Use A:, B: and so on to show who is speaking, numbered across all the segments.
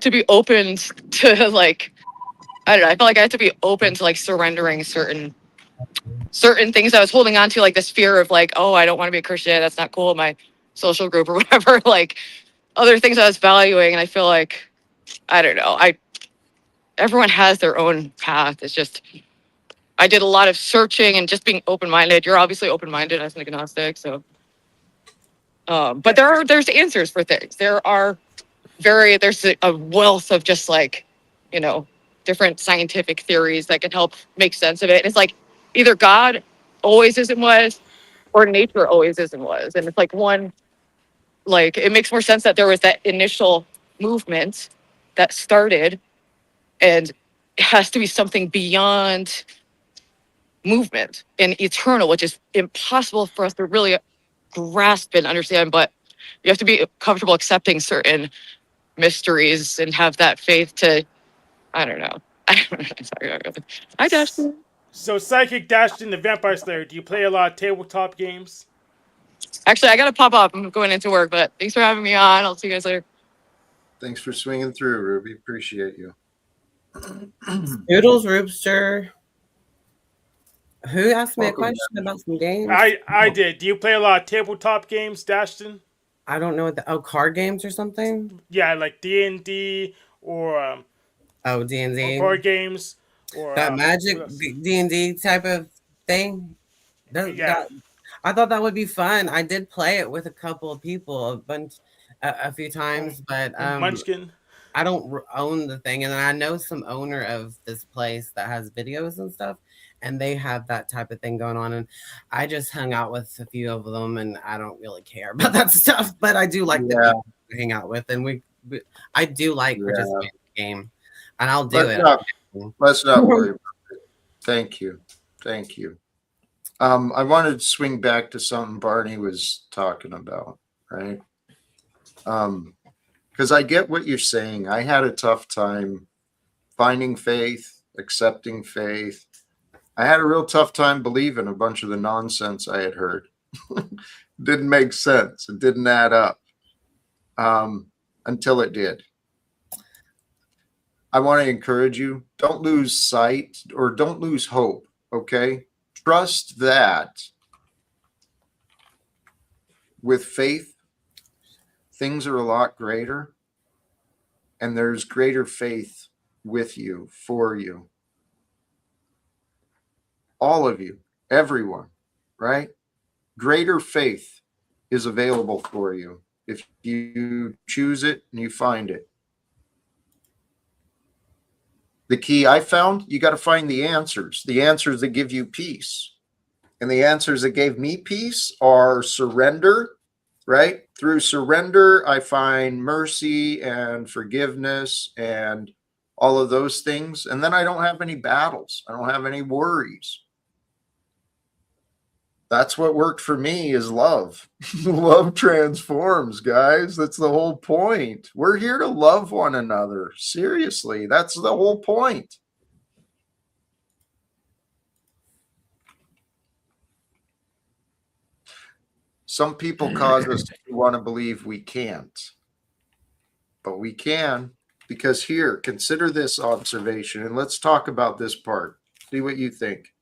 A: to be open to like, I don't know. I felt like I had to be open to like surrendering certain things I was holding on to, like this fear of like, oh, I don't want to be a Christian. That's not cool in my social group or whatever. Like other things I was valuing, and I feel like I don't know. Everyone has their own path. It's just I did a lot of searching and just being open minded. You're obviously open minded as an agnostic, so. But there's answers for things. There's a wealth of just like, you know, different scientific theories that can help make sense of it. And it's like either God always is and was, or nature always is and was. And it's like like it makes more sense that there was that initial movement that started, and it has to be something beyond movement and eternal, which is impossible for us to really grasp and understand. But you have to be comfortable accepting certain mysteries and have that faith to, I don't know. Sorry. Hi, Dustin.
B: So, Psychic Dashton, the Vampire Slayer, do you play a lot of tabletop games?
A: Actually, I got to pop up. I'm going into work, but thanks for having me on. I'll see you guys later.
C: Thanks for swinging through, Ruby. Appreciate you.
D: Noodles Roopster. Who asked me a
C: Welcome back.
D: question about some games?
B: I did. Do you play a lot of tabletop games, Dashton?
D: I don't know what card games or something.
B: Yeah, like D&D or
D: D&D.
B: board games or
D: That Magic D&D type of thing. I thought that would be fun. I did play it with a couple of people, a few times, but
B: Munchkin.
D: I don't own the thing, and I know some owner of this place that has videos and stuff, and they have that type of thing going on. And I just hung out with a few of them, and I don't really care about that stuff, but I do like the people to hang out with, and I do like participating in the game, and I'll do it.
C: Let's not worry about it. Thank you. I wanted to swing back to something Barney was talking about, right? Because I get what you're saying. I had a tough time finding faith, accepting faith. I had a real tough time believing a bunch of the nonsense I had heard. Didn't make sense. It didn't add up until it did. I want to encourage you, don't lose sight or don't lose hope, okay? Trust that with faith, things are a lot greater, and there's greater faith with you, for you. All of you, everyone, right? Greater faith is available for you if you choose it and you find it. The key I found, you got to find the answers that give you peace. And the answers that gave me peace are surrender, right? Through surrender, I find mercy and forgiveness and all of those things. And then I don't have any battles. I don't have any worries. That's what worked for me is love. Love transforms, guys. That's the whole point. We're here to love one another. Seriously, that's the whole point. Some people cause us to want to believe we can't. But we can, because here, consider this observation, and let's talk about this part. See what you think.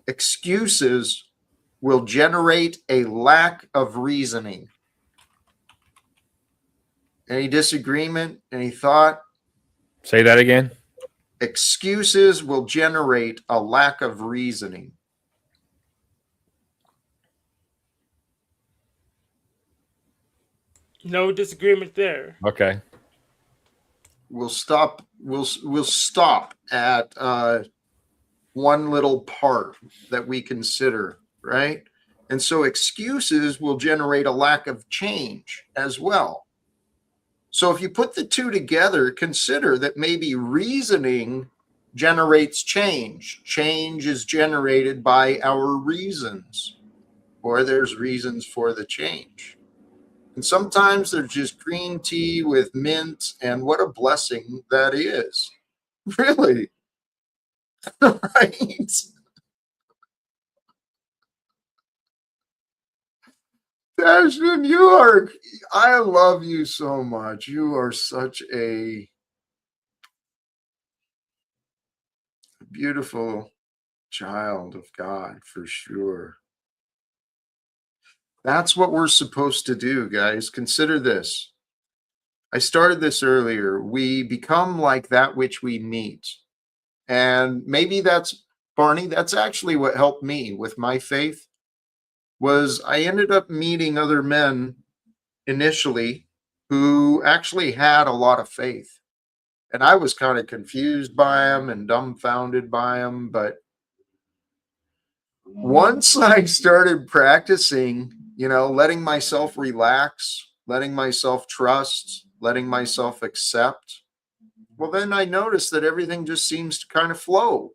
C: Excuses will generate a lack of reasoning. Any disagreement? Any thought?
E: Say that again.
C: Excuses will generate a lack of reasoning.
B: No disagreement there.
E: Okay.
C: We'll stop at one little part that we consider, right? And so excuses will generate a lack of change as well. So if you put the two together, consider that maybe reasoning generates change. Change is generated by our reasons, or there's reasons for the change. And sometimes there's just green tea with mint, and what a blessing that is. Really. Right? Ashton, I love you so much. You are such a beautiful child of God, for sure. That's what we're supposed to do, guys. Consider this. I started this earlier. We become like that which we meet. And maybe that's, Barney, that's actually what helped me with my faith, was I ended up meeting other men initially who actually had a lot of faith. And I was kind of confused by them and dumbfounded by them. But once I started practicing, letting myself relax, letting myself trust, letting myself accept, well, then I noticed that everything just seems to kind of flow.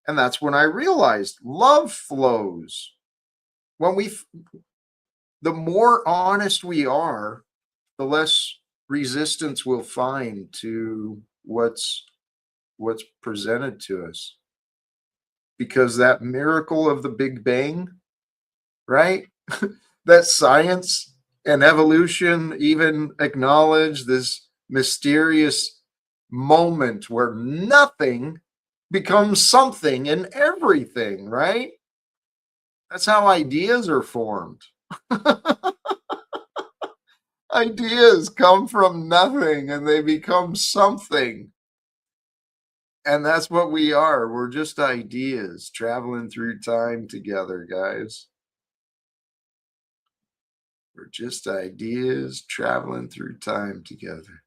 C: And that's when I realized love flows. The more honest we are, the less resistance we'll find to what's presented to us. Because that miracle of the Big Bang, right? That science and evolution even acknowledge this mysterious moment where nothing becomes something and everything, right? That's how ideas are formed. Ideas come from nothing and they become something. And that's what we are. We're just ideas traveling through time together, guys. We're just ideas traveling through time together.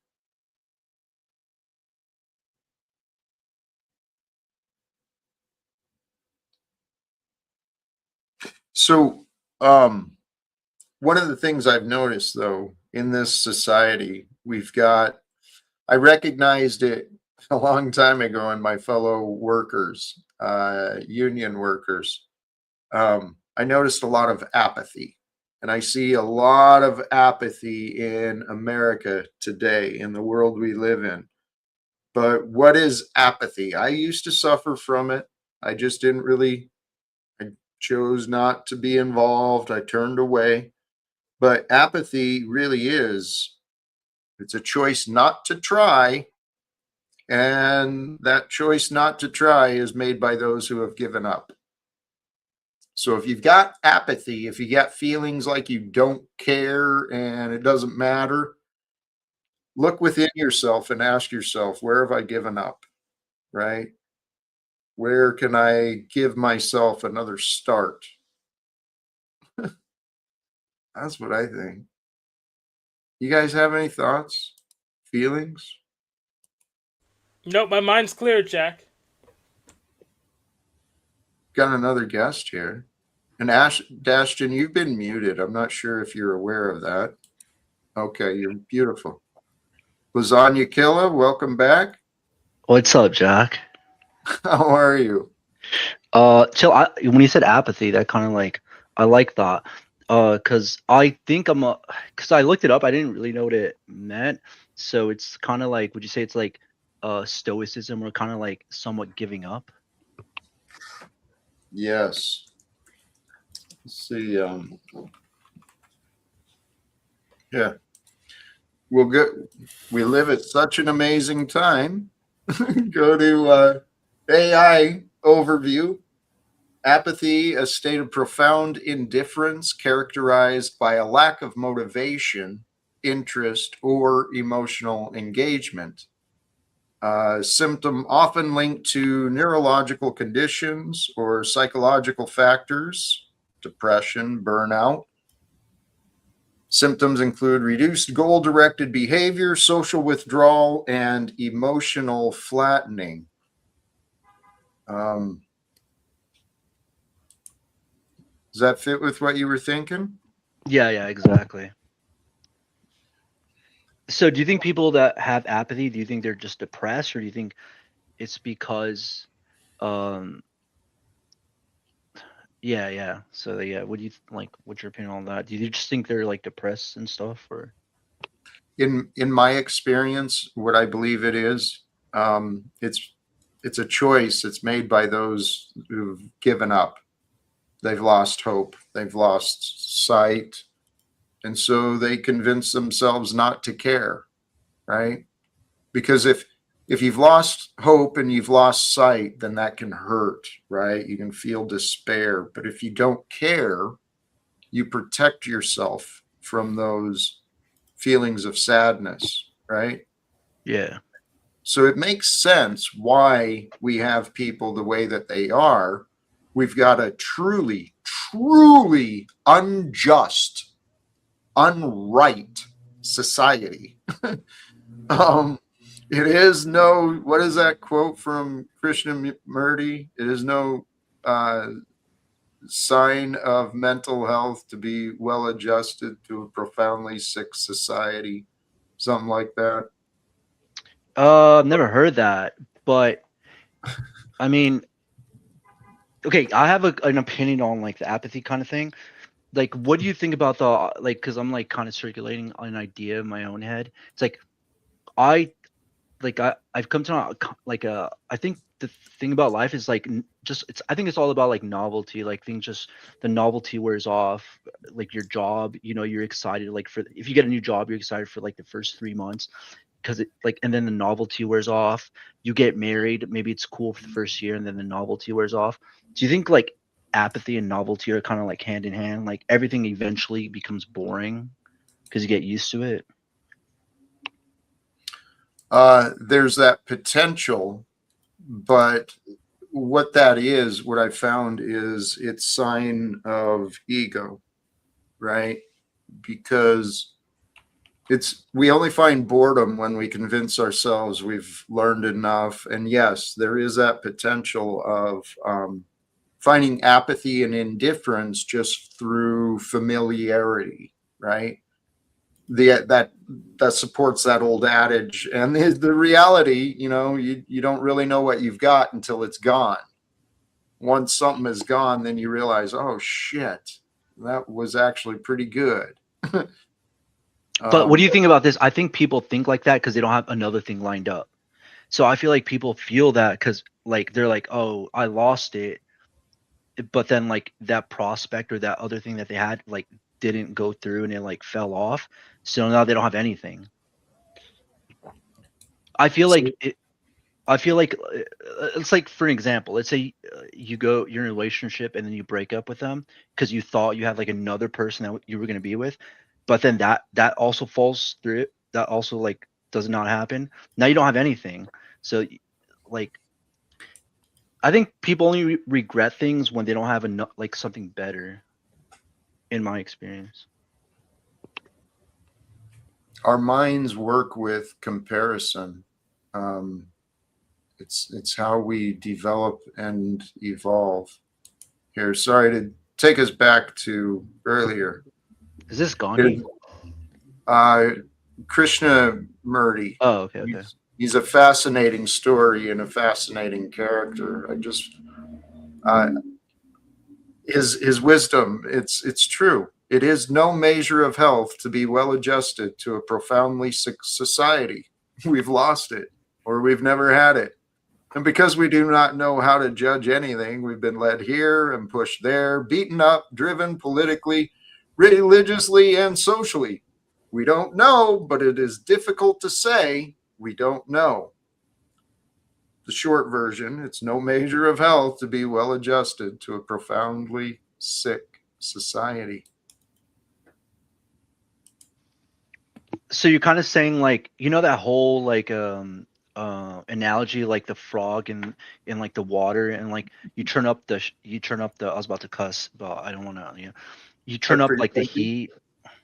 C: So, one of the things I've noticed, though, in this society, I recognized it a long time ago in my fellow workers, union workers. I noticed a lot of apathy. And I see a lot of apathy in America today, in the world we live in. But what is apathy? I used to suffer from it. I just didn't really, I chose not to be involved. I turned away. But apathy really it's a choice not to try. And that choice not to try is made by those who have given up. So if you've got apathy, if you got feelings like you don't care and it doesn't matter, look within yourself and ask yourself, where have I given up? Right? Where can I give myself another start? That's what I think. You guys have any thoughts, feelings?
B: Nope, my mind's clear, Jack.
C: Got another guest here. And Dashton, you've been muted. I'm not sure if you're aware of that. Okay, you're beautiful. Lasagna Killa, welcome back.
F: What's up, Jack?
C: How are you?
F: Chill. When you said apathy, that kind of like I like that. Cause I think cause I looked it up. I didn't really know what it meant. So it's kind of like, would you say it's like stoicism or kind of like somewhat giving up?
C: Yes. Let's see. Yeah. We live at such an amazing time. Go to AI overview. Apathy, a state of profound indifference characterized by a lack of motivation, interest, or emotional engagement. Symptom often linked to neurological conditions or psychological factors, depression, burnout. Symptoms include reduced goal-directed behavior, social withdrawal, and emotional flattening. Does that fit with what you were thinking?
F: Yeah, exactly. So do you think people that have apathy, do you think they're just depressed, or do you think it's because yeah. So yeah, what do you like? What's your opinion on that? Do you just think they're like depressed and stuff, or?
C: In my experience, what I believe it is, it's a choice. It's made by those who've given up. They've lost hope. They've lost sight. And so they convince themselves not to care, right? Because if you've lost hope and you've lost sight, then that can hurt, right? You can feel despair. But if you don't care, you protect yourself from those feelings of sadness, right?
F: Yeah.
C: So it makes sense why we have people the way that they are. We've got a truly, truly unjust, unright society. It is no, what is that quote from Krishnamurti? It is no sign of mental health to be well adjusted to a profoundly sick society. Something like that.
F: I've never heard that, but I mean, okay, I have an opinion on like the apathy kind of thing. Like, what do you think about the like? Because I'm like kind of circulating an idea in my own head. It's like I've come to like I think the thing about life is like just I think it's all about like novelty. Like things just the novelty wears off. Like your job, you know, you're excited like for if you get a new job, you're excited for like the first 3 months because it like and then the novelty wears off. You get married, maybe it's cool for the first year, and then the novelty wears off. Do you think like apathy and novelty are kind of like hand in hand? Like everything eventually becomes boring because you get used to it.
C: There's that potential, but what that is, what I found is it's sign of ego, right? Because we only find boredom when we convince ourselves we've learned enough. And yes, there is that potential of finding apathy and indifference just through familiarity, right? That supports that old adage. And the reality, you know, you don't really know what you've got until it's gone. Once something is gone, then you realize, oh shit, that was actually pretty good.
F: But what do you think about this? I think people think like that because they don't have another thing lined up. So I feel like people feel that because like they're like, oh, I lost it, but then like that prospect or that other thing that they had like didn't go through and it like fell off. So now they don't have anything. I feel like it's like, for example, let's say you're in a relationship and then you break up with them because you thought you had like another person that you were going to be with, but then that also falls through. That also like does not happen. Now you don't have anything. So like, I think people only regret things when they don't have enough, like something better. In my experience,
C: our minds work with comparison. It's how we develop and evolve. Here, sorry to take us back to earlier.
F: is this Gandhi?
C: Krishnamurti.
F: Oh, okay.
C: He's a fascinating story and a fascinating character. His wisdom, it's true. It is no measure of health to be well adjusted to a profoundly sick society. We've lost it, or we've never had it. And because we do not know how to judge anything, we've been led here and pushed there, beaten up, driven politically, religiously, and socially. We don't know, but it is difficult to say we don't know. The short version, it's no measure of health to be well adjusted to a profoundly sick society.
F: So you're kind of saying like, you know, that whole like analogy, like the frog in like the water, and like you turn up the I was about to cuss, but I don't want to, you turn up like the heat.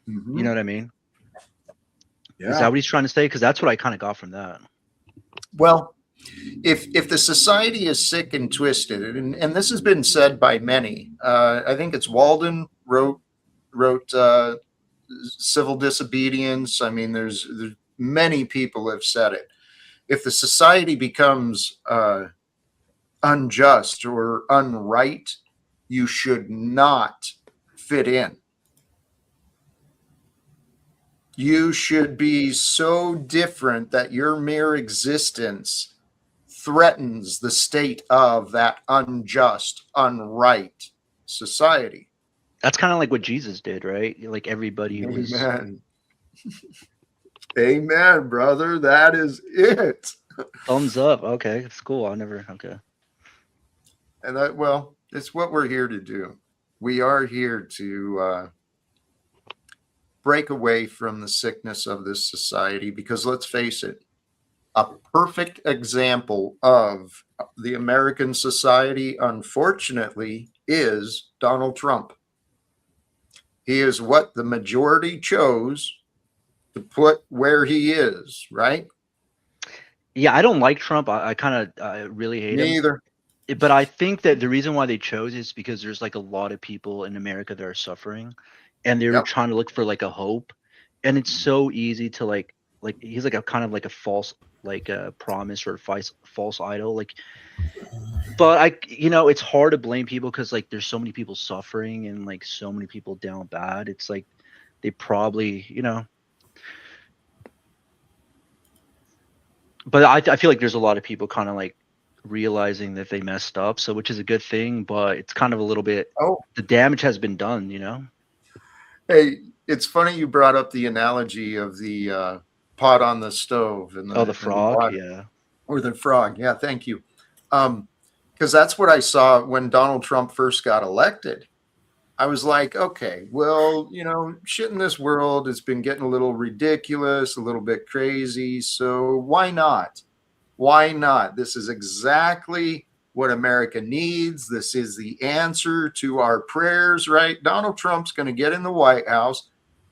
C: Mm-hmm.
F: You know what I mean?
C: Yeah.
F: Is that what he's trying to say? Because that's what I kind of got from that.
C: Well, if the society is sick and twisted, and this has been said by many, I think it's Walden wrote Civil Disobedience. I mean, there's many people have said it. If the society becomes unjust or unright, you should not fit in. You should be so different that your mere existence threatens the state of that unjust, unright society.
F: That's kind of like what Jesus did, right? Like everybody was.
C: Amen. Amen, brother. That is it.
F: Thumbs up. Okay, it's cool. I never. Okay.
C: And that, well, it's what we're here to do. We are here to break away from the sickness of this society because let's face it, a perfect example of the American society, unfortunately, is Donald Trump. He is what the majority chose to put where he is, right?
F: Yeah, I don't like Trump. I kind of really hate him.
C: Me either.
F: But I think that the reason why they chose is because there's like a lot of people in America that are suffering, and they were
C: Yep.
F: trying to look for like a hope, and it's so easy to like he's like a kind of like a false like a promise or a false idol like. But it's hard to blame people because like there's so many people suffering and like so many people down bad. It's like they probably But I feel like there's a lot of people kind of like realizing that they messed up, so which is a good thing, but it's kind of a little bit the damage has been done,
C: Hey, it's funny you brought up the analogy of the pot on the stove and
F: the frog, yeah.
C: Or the frog. Yeah, thank you. Because that's what I saw when Donald Trump first got elected. I was like, okay, well, shit in this world has been getting a little ridiculous, a little bit crazy. So why not? Why not? This is exactly what America needs. This is the answer to our prayers, right? Donald Trump's going to get in the White House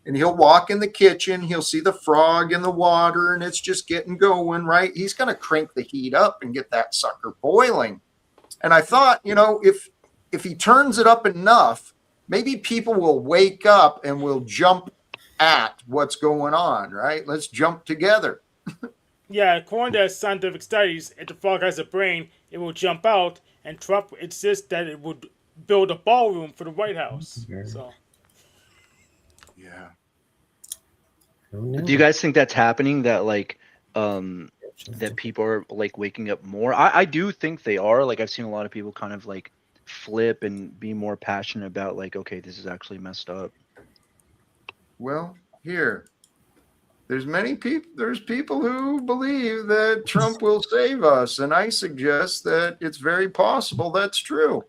C: and he'll walk in the kitchen. He'll see the frog in the water and it's just getting going, right? He's going to crank the heat up and get that sucker boiling. And I thought, if he turns it up enough, maybe people will wake up and will jump at what's going on, right? Let's jump together.
B: Yeah, according to scientific studies, if the frog has a brain, it will jump out, and Trump insists that it would build a ballroom for the White House. So,
C: Yeah.
F: Do you guys think that's happening? That like that people are like waking up more? I do think they are. Like I've seen a lot of people kind of like flip and be more passionate about like, okay, this is actually messed up.
C: Well, there's people who believe that Trump will save us, and I suggest that it's very possible that's true,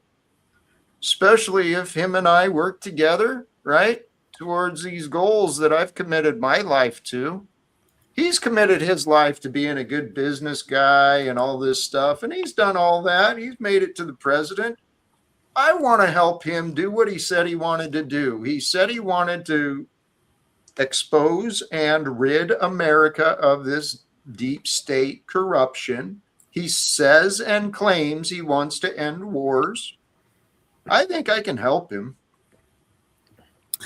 C: especially if him and I work together, right, towards these goals that I've committed my life to. He's committed his life to being a good business guy and all this stuff, and he's done all that. He's made it to the president. I want to help him do what he said he wanted to do. He said he wanted to expose and rid America of this deep state corruption. He says and claims he wants to end wars. I think I can help him.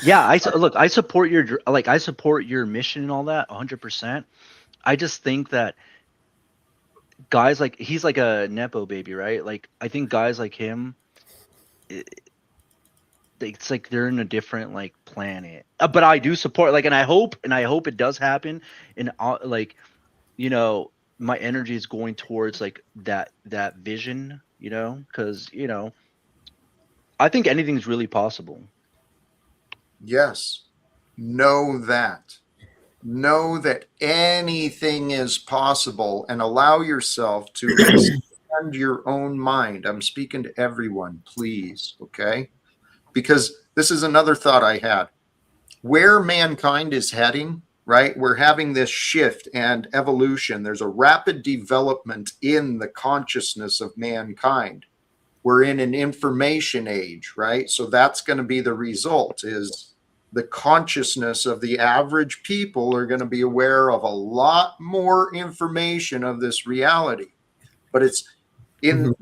F: Yeah, I support your mission and all that 100%. I just think that guys like he's like a nepo baby, right? Like I think guys like him, it's like they're in a different like planet. But I do support and I hope it does happen. And my energy is going towards like that vision, because I think anything's really possible.
C: Yes. Know that anything is possible and allow yourself to expand your own mind. I'm speaking to everyone, please. Okay. Because this is another thought I had. Where mankind is heading, right? We're having this shift and evolution. There's a rapid development in the consciousness of mankind. We're in an information age, right? So that's going to be the result is the consciousness of the average people are going to be aware of a lot more information of this reality. But it's in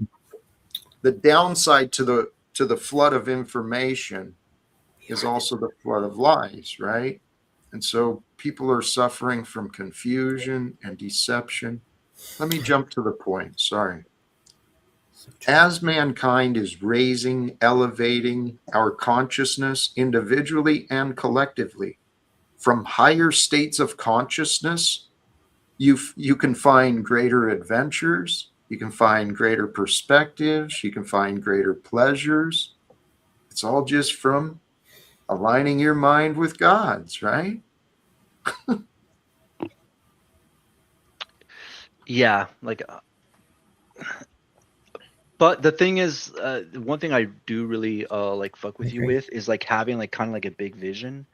C: the downside to the flood of information is also the flood of lies, right? And so people are suffering from confusion and deception. Let me jump to the point. Sorry. As mankind is raising, elevating our consciousness individually and collectively from higher states of consciousness, you can find greater adventures, you can find greater perspectives, you can find greater pleasures. It's all just from aligning your mind with God's, right?
F: Yeah, like but the thing is, one thing I do really like fuck with you
D: agree.
F: with is like having like kind of like a big vision,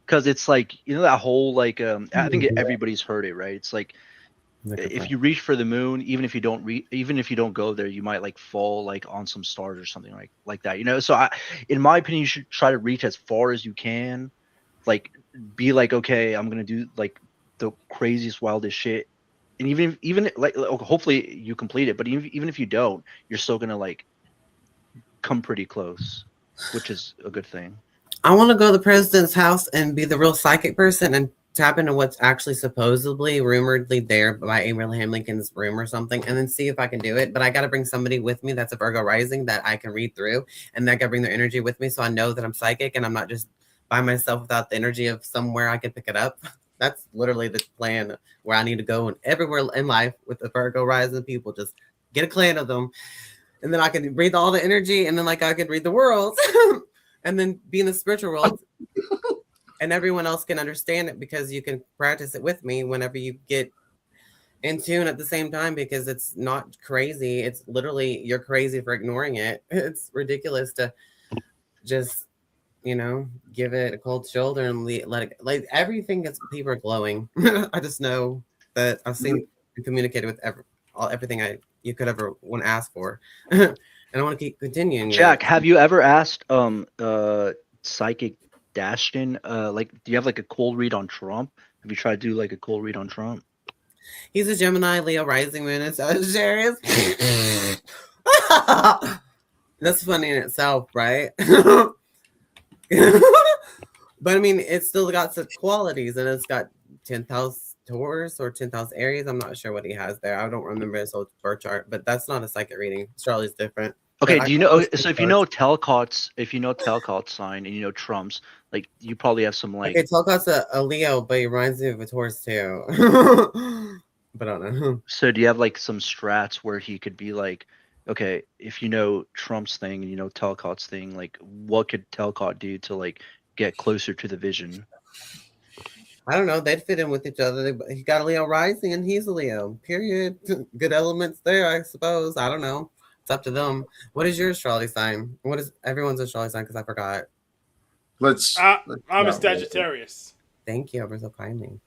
F: because it's like, you know, that whole like I think everybody's heard it, right? It's like if you reach for the moon, even if you don't even if you don't go there, you might like fall like on some stars or something like that, you know. So in my opinion, you should try to reach as far as you can, like be like, okay, I'm gonna do like the craziest, wildest shit, and even like hopefully you complete it, but even if you don't, you're still gonna like come pretty close, which is a good thing.
D: I want to go to the president's house and be the real psychic person and tap into what's actually supposedly rumoredly there by Abraham Lincoln's room or something, and then see if I can do it. But I got to bring somebody with me that's a Virgo rising that I can read through, and I got to bring their energy with me so I know that I'm psychic and I'm not just by myself without the energy of somewhere I can pick it up. That's literally the plan where I need to go, and everywhere in life with the Virgo rising people, just get a clan of them, and then I can read all the energy, and then like I could read the world. And then be in the spiritual world, and everyone else can understand it because you can practice it with me whenever you get in tune at the same time, because it's not crazy. It's literally you're crazy for ignoring it. It's ridiculous to just, you know, give it a cold shoulder and let it, like everything gets, people are glowing. I just know that I've seen and communicated with everything you could ever want to ask for. And I want to keep continuing.
F: Jack, have you ever asked psychic Dashton, like, do you have like a cold read on Trump? Have you tried to do like a cold read on Trump?
D: He's a Gemini, Leo rising moon, and Sagittarius. That's funny in itself, right? But I mean, it's still got such qualities, and it's got 10th house Taurus or 10th house Aries. I'm not sure what he has there. I don't remember his whole birth chart, but that's not a psychic reading. Astrology is different.
F: Okay,
D: But
F: do you know? So if you know Talcott's sign and you know Trump's, like you probably have some like.
D: Okay, Talcott's a Leo, but he reminds me of a Taurus too. But I don't know.
F: So do you have like some strats where he could be like, okay, if you know Trump's thing and you know Talcott's thing, like what could Talcott do to like get closer to the vision?
D: I don't know. They'd fit in with each other. He got a Leo rising and he's a Leo. Period. Good elements there, I suppose. I don't know. It's up to them. What is your astrology sign? What is everyone's astrology sign? Because I forgot.
C: Let's
B: I'm a
C: not-
B: Sagittarius.
D: Thank you ever so kindly.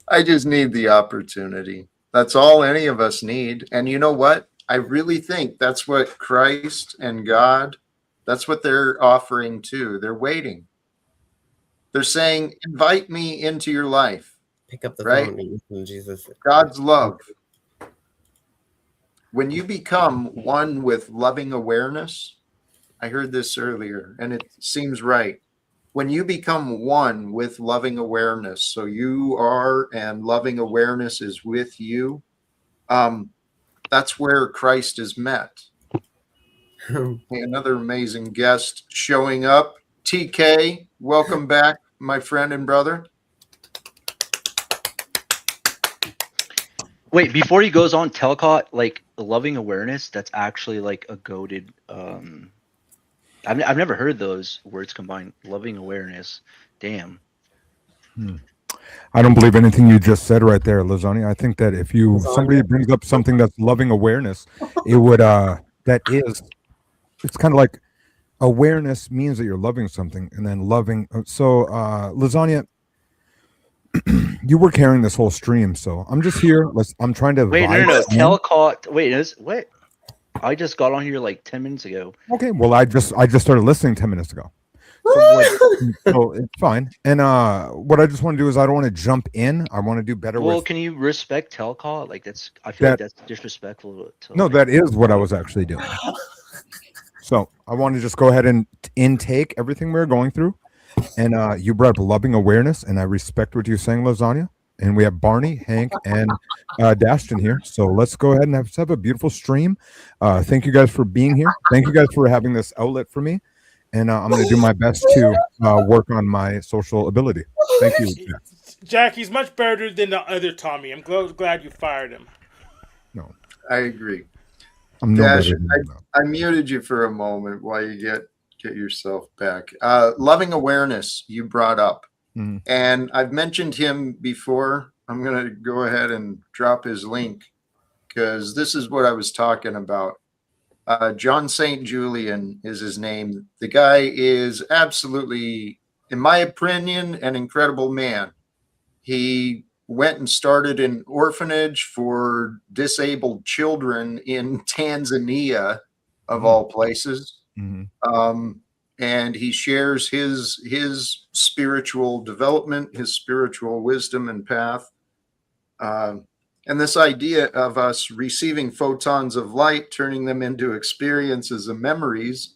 C: I just need the opportunity. That's all any of us need. And you know what? I really think that's what Christ and God, that's what they're offering too. They're waiting. They're saying, invite me into your life.
D: Pick up the
C: Right?
D: phone and listen to Jesus.
C: God's love. When you become one with loving awareness, I heard this earlier and it seems right. When you become one with loving awareness, so you are and loving awareness is with you, that's where Christ is met. Another amazing guest showing up. TK, welcome back, my friend and brother.
F: Wait, before he goes on, Talcott, like loving awareness, that's actually like a goated. I've never heard those words combined. Loving awareness, damn.
G: I don't believe anything you just said right there, Lasagna. I think that if somebody brings up something that's loving awareness, it would it's kind of like awareness means that you're loving something, and then loving. So, Lasagna, you were carrying this whole stream, so I'm just here. I'm trying to.
F: Wait, no.
G: advise you.
F: Talcott. Wait, what? I just got on here like 10 minutes ago.
G: Okay, well, I just started listening 10 minutes ago. So it's fine. And what I just want to do is I don't want to jump in. I want to do better
F: Well,
G: with.
F: can you respect Talcott? Like I feel like that's disrespectful.
G: No, that is what I was actually doing. So I want to just go ahead and intake everything we're going through. And you brought up loving awareness, and I respect what you're saying, Lasagna. And we have Barney, Hank, and Dashton here. So let's go ahead and have a beautiful stream. Thank you guys for being here. Thank you guys for having this outlet for me. And I'm going to do my best to work on my social ability. Thank you.
B: Jack, he's much better than the other Tommy. I'm glad you fired him.
C: I agree.
G: I'm no
C: Dash,
G: better than that.
C: I muted you for a moment while you get Get yourself back. Loving awareness, you brought up.
G: Mhm.
C: And I've mentioned him before. I'm going to go ahead and drop his link because this is what I was talking about. John St. Julian is his name. The guy is absolutely, in my opinion, an incredible man. He went and started an orphanage for disabled children in Tanzania, of all places.
G: Mhm.
C: And he shares his spiritual development, his spiritual wisdom and path. And this idea of us receiving photons of light, turning them into experiences and memories,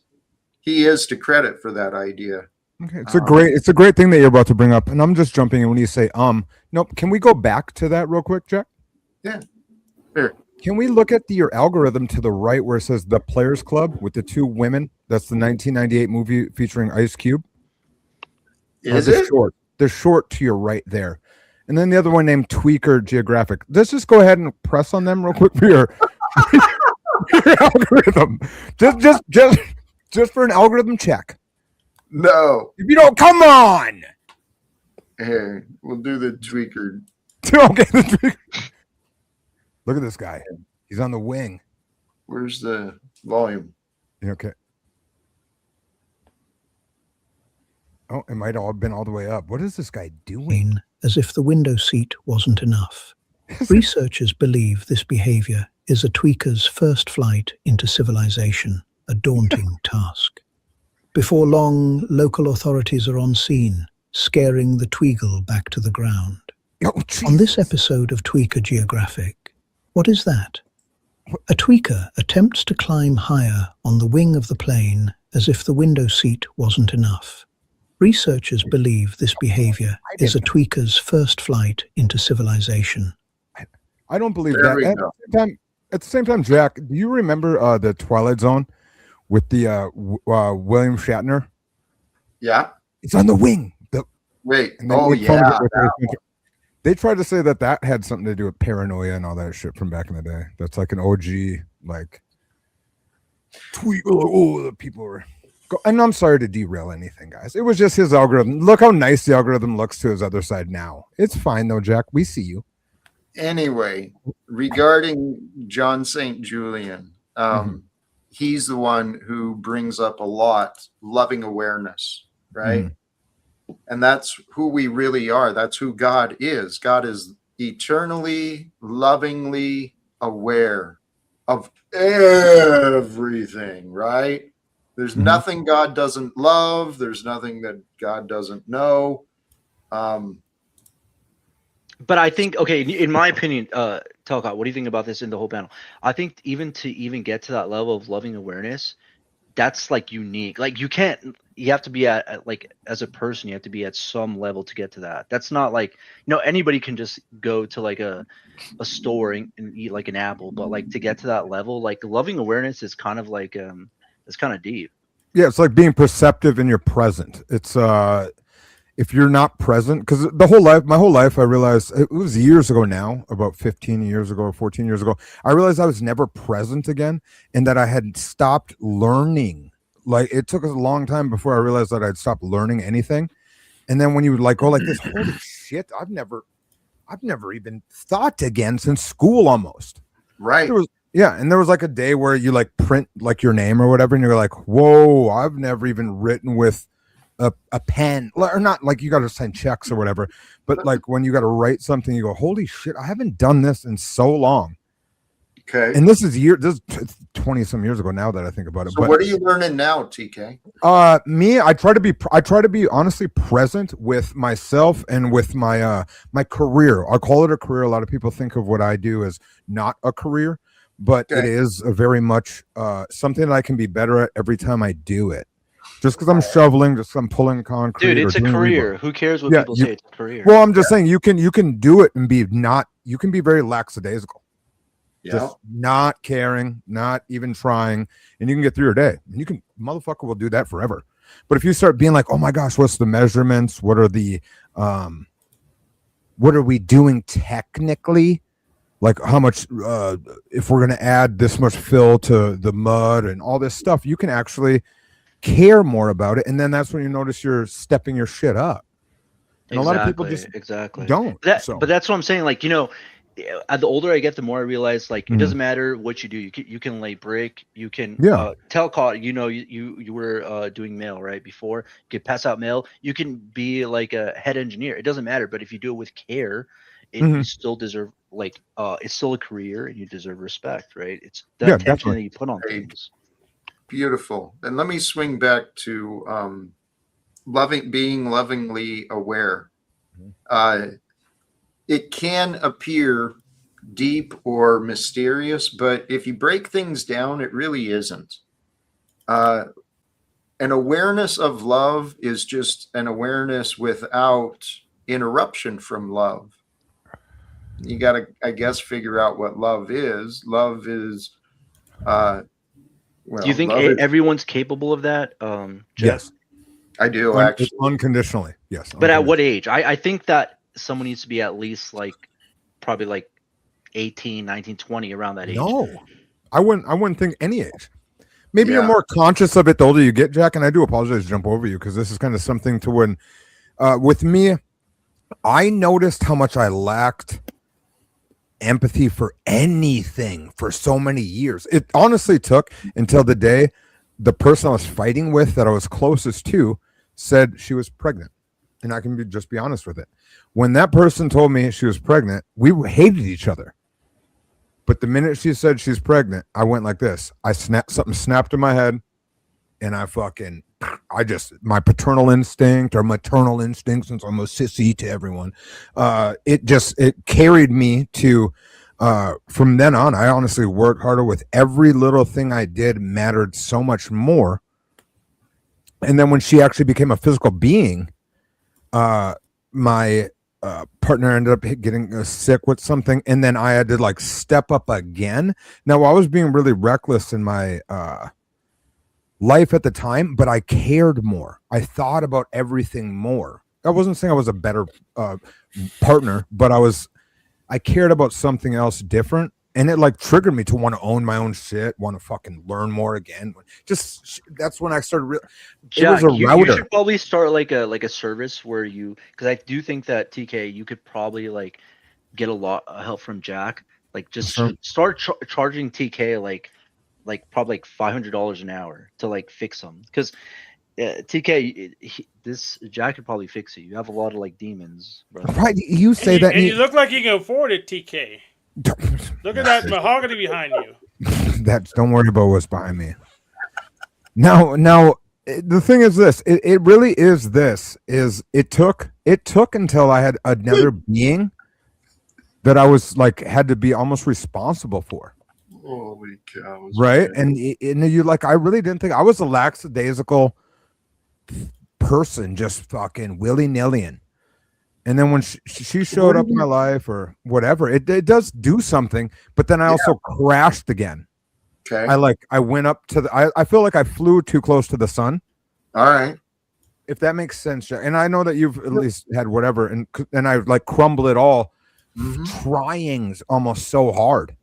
C: he is to credit for that idea.
G: Okay, it's a great thing that you're about to bring up, and I'm just jumping in when you say nope. Can we go back to that real quick, Jack?
C: Yeah. Here.
G: Can we look at your algorithm to the right where it says the Players Club with the two women? That's the 1998 movie featuring Ice Cube.
C: Is
G: the
C: it?
G: short? The short to your right there, and then the other one named Tweaker Geographic. Let's just go ahead and press on them real quick for your, your algorithm. Just for an algorithm check.
C: No.
G: If you don't, come on.
C: Here, we'll do the tweaker.
G: Okay, the tweaker. Look at this guy. He's on the wing.
C: Where's the volume?
G: Okay. Oh, it might all have been all the way up. What is this guy doing?
H: As if the window seat wasn't enough. Researchers believe this behavior is a tweaker's first flight into civilization, a daunting task. Before long, local authorities are on scene, scaring the tweagle back to the ground.
G: Oh,
H: on this episode of Tweaker Geographic, what is that? A tweaker attempts to climb higher on the wing of the plane as if the window seat wasn't enough. Researchers believe this behavior is a tweaker's first flight into civilization.
G: I don't believe
C: There
G: that.
C: we
G: At
C: go.
G: at the same time, Jack, do you remember the Twilight Zone with the William Shatner?
C: Yeah.
G: It's on the wing.
C: Wait.
G: And then
C: Oh,
G: they filmed
C: yeah.
G: it with they tried to say that had something to do with paranoia and all that shit from back in the day. That's like an OG, like, tweet. Oh, the people were. And I'm sorry to derail anything, guys. It was just his algorithm. Look how nice the algorithm looks to his other side now. It's fine, though, Jack. We see you.
C: Anyway, regarding John St. Julian, he's the one who brings up a lot loving awareness, right? And that's who we really are. That's who God is. God is eternally, lovingly aware of everything, right? There's nothing God doesn't love. There's nothing that God doesn't know.
F: But I think, okay, in my opinion, Talcott, what do you think about this in the whole panel? I think even to get to that level of loving awareness, that's like unique. Like you have to be at like, as a person, you have to be at some level to get to that. That's not like, anybody can just go to like a store and eat like an apple, but like to get to that level, like loving awareness is kind of like, it's kind of deep.
G: Yeah, it's like being perceptive in your present. It's if you're not present, because my whole life, I realized it was years ago now, about 15 years ago or 14 years ago, I realized I was never present again, and that I had stopped learning. Like it took us a long time before I realized that I'd stopped learning anything. And then when you would like go like this, holy shit, I've never even thought again since school almost.
C: Right.
G: And there was like a day where you like print like your name or whatever, and you're like, whoa, I've never even written with a pen, or not like you got to sign checks or whatever, but like when you got to write something, you go, holy shit, I haven't done this in so long.
C: Okay.
G: And this is 20 some years ago now that I think about it.
C: So
G: but
C: what are you learning now, TK?
G: me, I try to be honestly present with myself and with my my career. I'll call it a career. A lot of people think of what I do as not a career, but it is a very much something that I can be better at every time I do it. Just because I'm shoveling, just I'm pulling concrete.
F: Dude, it's a career. Who cares what people say? It's a career.
G: Well, I'm just saying you can do it and you can be very lackadaisical.
C: Yeah.
G: Just not caring, not even trying, and you can get through your day. And motherfucker will do that forever. But if you start being like, oh my gosh, what's the measurements? What are we doing technically? Like how much, if we're going to add this much fill to the mud and all this stuff, you can actually care more about it, and then that's when you notice you're stepping your shit up. And a lot of people just
F: exactly
G: don't.
F: But that's what I'm saying. Like, the older I get, the more I realize, like, it
G: Mhm.
F: doesn't matter what you do. You can lay brick. You can telecall. You were doing mail right before. You could pass out mail. You can be like a head engineer. It doesn't matter. But if you do it with care, you
G: Mhm.
F: still deserve it's still a career, and you deserve respect, right? It's the
G: Yeah,
F: attention
G: definitely.
F: that you put on
C: Right.
F: things.
C: Beautiful. And let me swing back to being lovingly aware. It can appear deep or mysterious, but if you break things down, it really isn't. An awareness of love is just an awareness without interruption from love. You got to, I guess, figure out what love is. Love is, well,
F: Do you think
C: love is-
F: everyone's capable of that? Jeff?
G: Yes.
C: I do
G: It's
C: actually.
G: unconditionally. Yes.
F: But at what
G: unconditionally.
F: age? I think that someone needs to be at least probably 18, 19, 20, around that age.
G: No, I wouldn't think any age. Maybe you're
C: Yeah.
G: more conscious of it the older you get, Jack. And I do apologize to jump over you because this is kind of something to when, with me, I noticed how much I lacked empathy for anything for so many years. It honestly took until the day the person I was fighting with that I was closest to said she was pregnant. And I can just be honest with it. When that person told me she was pregnant, we hated each other. But the minute she said she's pregnant, I went like this. Something snapped in my head, and my paternal instinct or maternal instinct, since I'm a sissy to everyone, it carried me to, from then on, I honestly worked harder with every little thing I did mattered so much more. And then when she actually became a physical being, my partner ended up getting sick with something, and then I had to step up again. Now I was being really reckless in my life at the time, but I cared more. I thought about everything more. I wasn't saying I was a better partner, but I cared about something else different, and it triggered me to want to own my own shit, want to fucking learn more again. Just that's when I started.
F: Jack,
G: it was a
F: you
G: router.
F: should probably start like a service where because I do think that TK, you could probably get a lot of help from Jack. Just
G: Sure.
F: start charging TK probably $500 an hour to fix them, because TK, this Jack could probably fix it. You have a lot of demons, bro.
G: Right? You say that.
B: And you look like you can afford it, TK. Look at that mahogany behind you.
G: Don't worry about what's behind me. Now, the thing is this. It really is this. It took until I had another being that I was had to be almost responsible for.
C: Holy cows!
G: Right, and you I really didn't think I was a lackadaisical person, just fucking willy-nilly. And then when she showed up in my life or whatever, it does do something. But then I also crashed again.
C: Okay.
G: I went up to I feel like I flew too close to the sun.
C: All right.
G: If that makes sense, Jack. And I know that you've at least had whatever, and I crumble it all, trying almost so hard.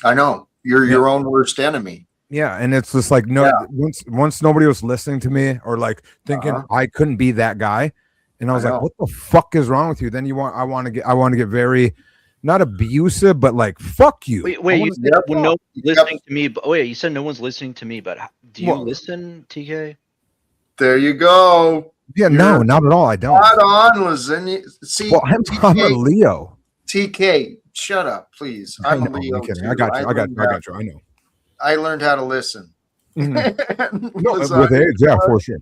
C: I know you're your own worst enemy.
G: Yeah, and it's just once nobody was listening to me or thinking I couldn't be that guy, and I was like, "What the fuck is wrong with you?" Then I want to get very, not abusive, but fuck you.
F: Wait, you said no one's listening to me, but you said no one's listening to me, but do you listen, TK?
C: There you go.
G: Yeah, no, not at all. I don't.
C: Not on, Lasagna. See,
G: well, I'm a Leo.
C: TK, shut up, please. I'm a Leo.
G: I'm kidding.
C: Too.
G: I got you. I know.
C: I learned how to listen.
G: With age, yeah, for sure.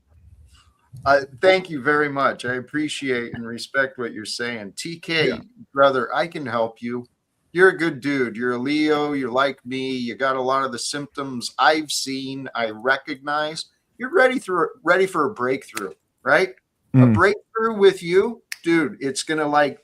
C: Thank you very much. I appreciate and respect what you're saying. TK, brother, I can help you. You're a good dude. You're a Leo. You're like me. You got a lot of the symptoms I've seen. I recognize. You're ready for a breakthrough, right? A breakthrough with you, dude. It's gonna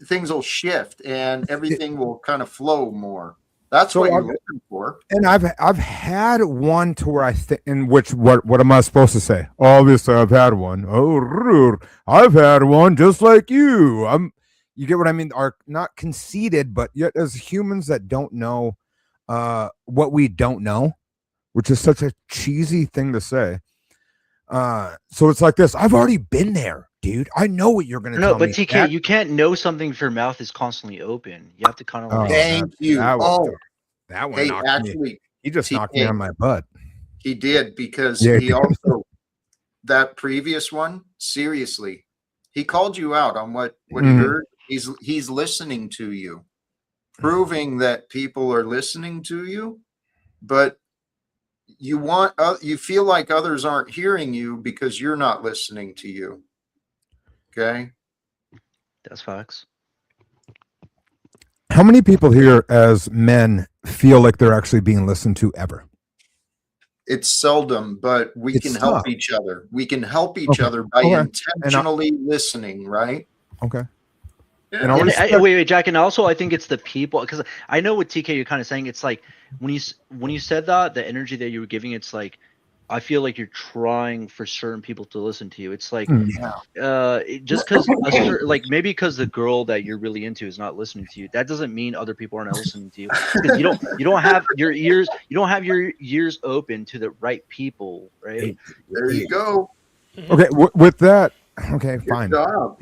C: things will shift and everything will kind of flow more. That's what you're looking for.
G: And I've had one to where I think, in which what am I supposed to say? Obviously, I've had one. Oh, rude. I've had one just like you. You get what I mean? Are not conceited, but yet as humans that don't know what we don't know, which is such a cheesy thing to say. So it's like this. I've already been there, dude. I know what you're gonna
F: No,
G: tell
F: but
G: me.
F: TK, you can't know something if your mouth is constantly open. You have to kind of
G: Oh,
F: like.
C: Thank you.
G: That was,
C: Oh,
G: that one
C: hey,
G: knocked me.
C: actually,
G: He just knocked me
C: TK,
G: on my butt.
C: he did because
G: Yeah.
C: he also that previous one. Seriously, he called you out on what he
G: Mhm.
C: heard. He's listening to you, proving that people are listening to you, but you feel like others aren't hearing you because you're not listening to you. Okay.
F: That's facts.
G: How many people here as men feel like they're actually being listened to ever?
C: It's seldom, but we
G: It's
C: can help
G: tough.
C: each other. We can help each
G: Okay.
C: other by
G: Okay.
C: intentionally listening, right?
G: Okay.
C: Yeah.
G: And I
F: And
G: respect-
F: wait, Jack, and also I think it's the people, because I know what TK you're kind of saying. It's like when you said that, the energy that you were giving, it's like I feel like you're trying for certain people to listen to you. It's like just because like maybe because the girl that you're really into is not listening to you, that doesn't mean other people aren't listening to you. Because you don't have your ears open to the right people, right?
C: There you go.
G: Okay, with that, okay,
C: Good
G: fine.
C: job.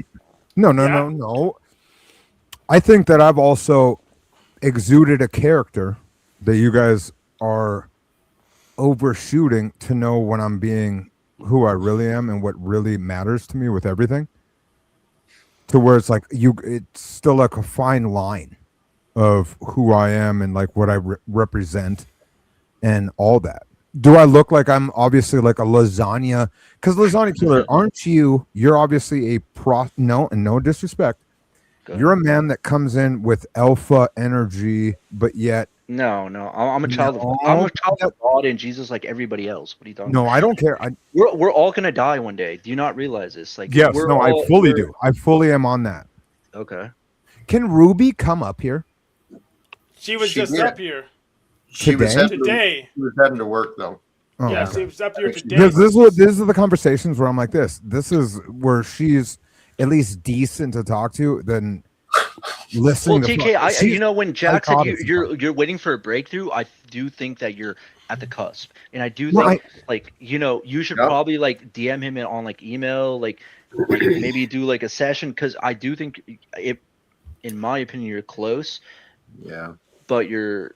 G: No. I think that I've also exuded a character that you guys are overshooting to know when I'm being who I really am and what really matters to me with everything. To where it's like it's still like a fine line of who I am and like what I represent and all that. Do I look like I'm obviously like a lasagna? Because lasagna killer, aren't you? You're obviously a no, and no disrespect. You're a man that comes in with alpha energy, but yet
F: No, I'm a child
G: No.
F: of God and Jesus, like everybody else. What are you talking about?
G: no, I don't care.
F: We're all gonna die one day. Do you not realize this? Like,
G: Yes,
F: we're
G: no, I
F: all-
G: fully
F: we're-
G: do. I fully am on that.
F: Okay.
G: Can Ruby come up here?
B: She was
C: She
B: just
C: did.
B: up here
C: She was
G: Today?
C: heading to,
B: today.
C: she was heading to work though.
G: Oh,
B: Yeah,
G: okay.
B: she was up here today.
G: Because these are the conversations where I'm like this. This is where she's at least decent to talk to than listening
F: Well,
G: to
F: TK, when Jack said
G: psychotic
F: you're waiting for a breakthrough, I do think that you're at the cusp, and I do
G: No,
F: think you should
C: Yep.
F: probably like DM him on like email, like maybe do like a session, because I do think in my opinion, you're close,
C: Yeah.
F: but you're.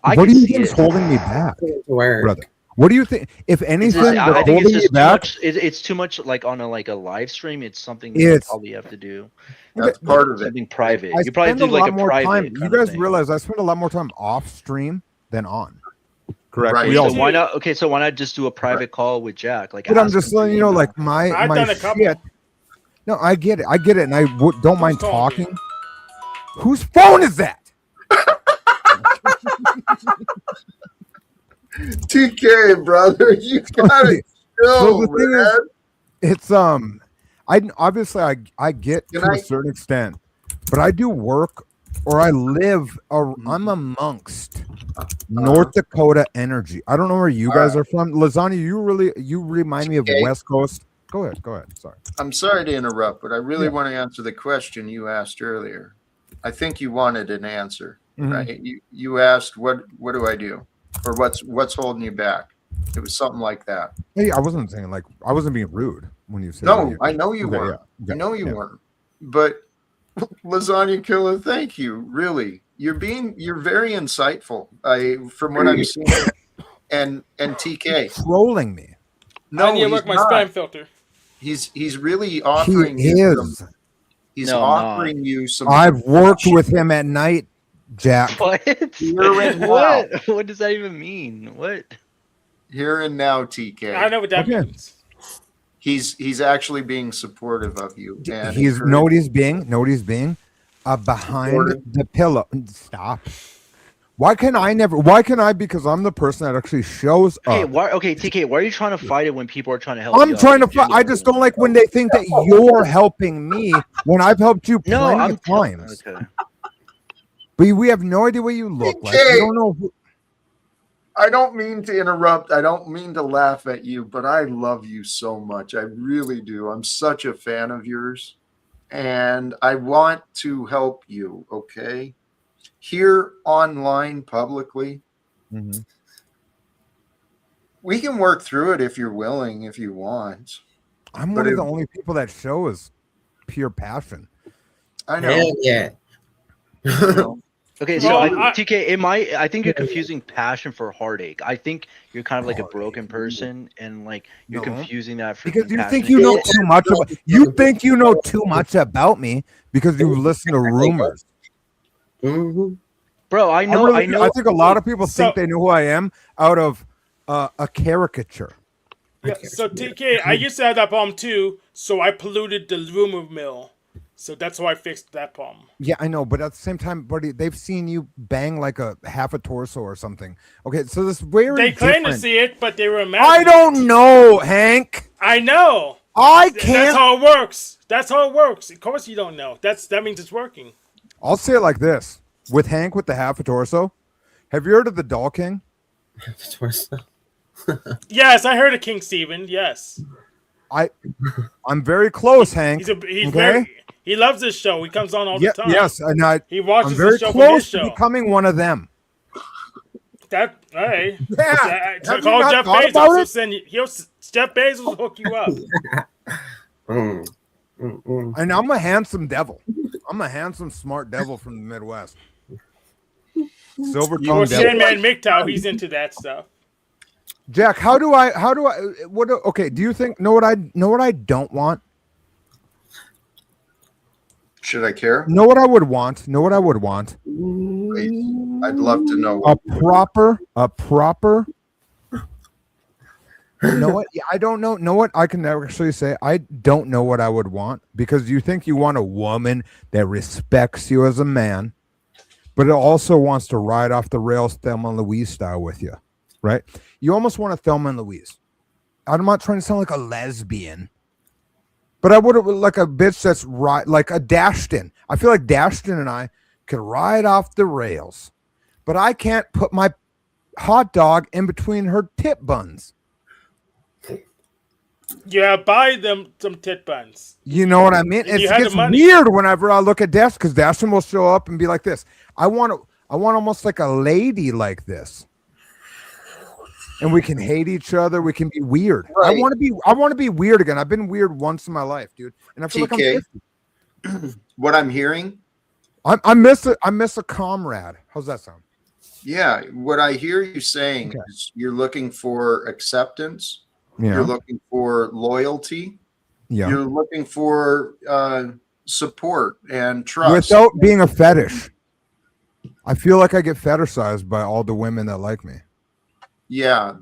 G: what
F: can
G: do you
F: see
G: think is
F: it.
G: holding me back,
D: Where?
G: brother? What do you think? If
F: It's
G: anything,
F: just- I
G: that's
F: think it's
G: holding me
F: just too
G: back.
F: much. It's too much like on a live stream. It's something you
G: It's-
F: probably have to do
C: That's part of it.
F: something private.
G: I
F: You probably have
G: spend
F: to
G: a
F: do like
G: lot
F: a
G: more
F: private.
G: time. You
F: kind of
G: guys
F: thing.
G: realize I spend a lot more time off stream than on. Correct.
C: Right.
G: We
B: Me
G: all.
B: too.
F: Why not? Okay, so why not just do a private call with Jack? Like,
G: But I'm
F: ask
G: just
F: him
G: letting
F: to
G: you know,
F: email.
G: like my
B: I've
G: my
B: done a couple.
G: shit. No, I get it, and I don't mind
B: Who's calling me?
G: talking. Whose phone is that?
C: TK, brother, you gotta
G: So
C: go,
G: the thing is,
C: man.
G: it's I get
C: Can
G: to
C: I-
G: a certain extent, but I do work or I live.
C: Mm-hmm.
G: I'm amongst North Dakota energy. I don't know where you guys are from. Lasagna, you remind me of
C: Okay.
G: West Coast. Go ahead. Sorry.
C: I'm sorry to interrupt, but I really
G: Yeah.
C: want to answer the question you asked earlier. I think you wanted an answer,
G: Mhm.
C: right? You asked what do I do, or what's holding you back? It was something like that.
G: Hey, I wasn't saying like I wasn't being rude when you said
C: No,
G: that.
C: I know you
G: Okay,
C: weren't.
G: yeah,
C: I know you
G: yeah.
C: weren't. But Lasagna Killer, thank you. Really, you're very insightful. From what I'm seeing, and TK.
G: Trolling me.
C: No,
B: I need to
C: he's
B: work my
C: not.
B: spam filter.
C: He's really offering
G: He
C: you
G: is.
C: some, he's
F: No, I'm not.
C: offering you some.
G: I've worked with him at night, Jack.
F: What?
C: Here and now.
F: What does that even mean? What?
C: Here and now, TK.
B: I know what that
G: Okay.
B: means.
C: He's actually being supportive of you. And
G: He's
C: encouraging-
G: know what he's being behind
C: Supportive.
G: the pillow. Stop. Why can I? Because I'm the person that actually shows
F: Okay,
G: up.
F: TK, why are you trying to fight it when people are trying to help
G: I'm
F: you out?
G: trying to fight. I just don't like when they think that you're helping me when I've helped you
F: No,
G: plenty
F: I'm
G: of times.
F: Okay.
G: But we have no idea what you look like.
C: TK.
G: We don't know.
C: I don't mean to interrupt. I don't mean to laugh at you, but I love you so much. I really do. I'm such a fan of yours. And I want to help you, okay? Here online publicly,
G: Mhm.
C: We can work through it if you're willing, if you want.
G: I'm
C: But
G: one of
C: it-
G: the only people that show is pure passion.
C: I know.
D: Hell yeah.
E: Okay,
B: Well,
E: so
B: I-
E: TK, I think you're confusing passion for heartache. I think you're kind of like a broken person, and like you're
G: No.
E: confusing that for
G: Because
E: being
G: you think
E: passionate.
G: you know too much about you think you know too much about me because you've listened to rumors.
D: Mhm.
E: Bro, I know,
G: really
E: I know.
G: I think a lot of people
B: So-
G: think they know who I am out of a caricature.
B: Yeah, so TK, I used to have that problem too, so I polluted the rumor mill. So that's why I fixed that problem.
G: Yeah, I know, but at the same time, buddy, they've seen you bang like a half a torso or something. Okay, so this very
B: They claim to
G: different.
B: see it, but they were
G: I
B: imagining.
G: don't know, Hank.
B: I know.
G: I
B: That's
G: can't.
B: how it works. That's how it works. Of course you don't know. That means it's working.
G: I'll say it like this: with Hank with the half a torso. Have you heard of the Doll King?
B: Yes, I heard of King Steven. Yes,
G: I'm very close, Hank.
B: he's
G: Okay?
B: very. He loves this show. He comes on all
G: Yeah,
B: the time.
G: yes, and
B: He
G: I'm
B: watches
G: very
B: the show from
G: close
B: his
G: to
B: show.
G: becoming one of them.
B: That hey.
G: Yeah,
B: To
G: have you
B: call
G: not
B: Jeff
G: thought
B: Bezos.
G: about it?
B: Jeff Bezos will hook you up.
D: Mm. Mm-mm.
G: And I'm a handsome devil. I'm a handsome, smart devil from the Midwest. Silver
B: Or
G: tongue devil.
B: Sandman MGTOW, he's into that stuff.
G: Jack, how do I what okay, do you think know what I don't want?
C: Should I care?
G: Know what I would want? Know what I would want?
C: I'd love to know.
G: A proper you know what? Yeah, I don't know. Know what I can actually say? I don't know what I would want because you think you want a woman that respects you as a man, but it also wants to ride off the rails Thelma and Louise style with you, right? You almost want a Thelma and Louise. I'm not trying to sound like a lesbian, but I would have like a bitch that's like a Dashton. I feel like Dashton and I could ride off the rails, but I can't put my hot dog in between her tip buns.
B: Yeah, buy them some tit buns.
G: You know what I mean?
B: If you
G: It
B: had the
G: gets
B: money.
G: weird whenever I look at Dash because Dashton will show up and be like this. I want almost like a lady like this. And we can hate each other. We can be weird.
C: Right.
G: I want to be weird again. I've been weird once in my life, dude. And I feel like I'm
C: TK.
G: 50.
C: What I'm hearing,
G: I miss a comrade. How's that sound?
C: yeah, what I hear you saying
G: Okay.
C: is you're looking for acceptance,
G: Yeah.
C: you're looking for loyalty,
G: Yeah.
C: you're looking for support and trust.
G: Without being a fetish. I feel like I get fetishized by all the women that like me.
C: Yeah,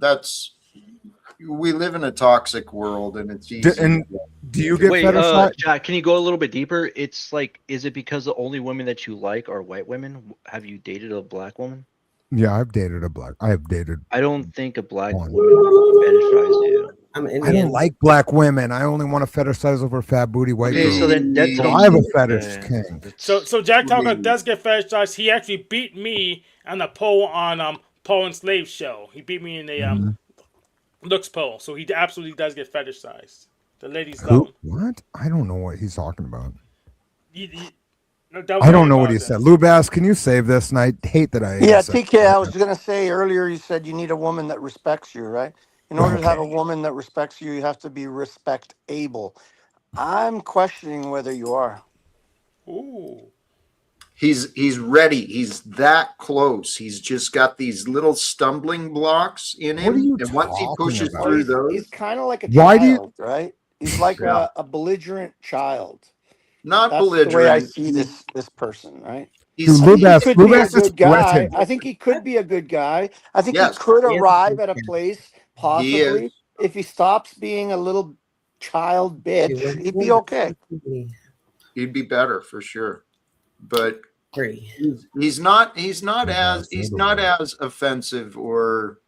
C: we live in a toxic world and it's easy.
G: And do you get
E: Wait,
G: fetishized?
E: Jack, can you go a little bit deeper? It's like, is it because the only women that you like are white women? Have you dated a black woman?
G: Yeah, I have dated.
E: I don't think a black
G: One.
E: woman would fetishize you.
D: I'm
G: I
D: Indian.
G: don't like black women. I only want to fetishize over fat booty white
E: Okay,
G: girls.
E: so then that's
C: So
G: I have a fetish
E: Yeah.
G: king.
B: So Jack Tucker
C: Ooh.
B: does get fetishized. He actually beat me on a poll on Paul and Slave show. He beat me in a looks poll. So he absolutely does get fetishized. The ladies love
G: Who?
B: him.
G: What? I don't know what he's talking about.
B: No,
G: I don't know what he said. Lubas, can you save this? And I hate that I.
I: Yeah,
G: said-
I: TK, I was going to say earlier, you said you need a woman that respects you, right? In order to have a
G: Okay.
I: woman that respects you, you have to be respect able. I'm questioning whether you are.
B: Ooh.
C: He's ready. He's that close. He's just got these little stumbling blocks in
G: What are
C: him.
G: you
C: And once he
G: talking
C: pushes
G: about?
C: through
I: He's
C: those,
I: kind of like a
G: Why do you-
I: child, right? He's like
C: Yeah.
I: a belligerent child.
C: not
I: That's the way I
C: belligerent.
I: see this person, right?
C: He's,
G: Dude,
I: He
G: Lubas,
I: could be a
G: Lubas is
I: good guy.
G: threatened.
I: I think he could be a good guy. I think
C: Yes.
I: he could
D: Yes.
I: arrive at a place possibly
C: is.
I: if he stops being a little child bitch. He'd be okay.
C: he'd be better for sure. But
D: Agree.
C: he's not
G: Yeah,
C: he's
G: so
C: not
G: do I.
C: as offensive or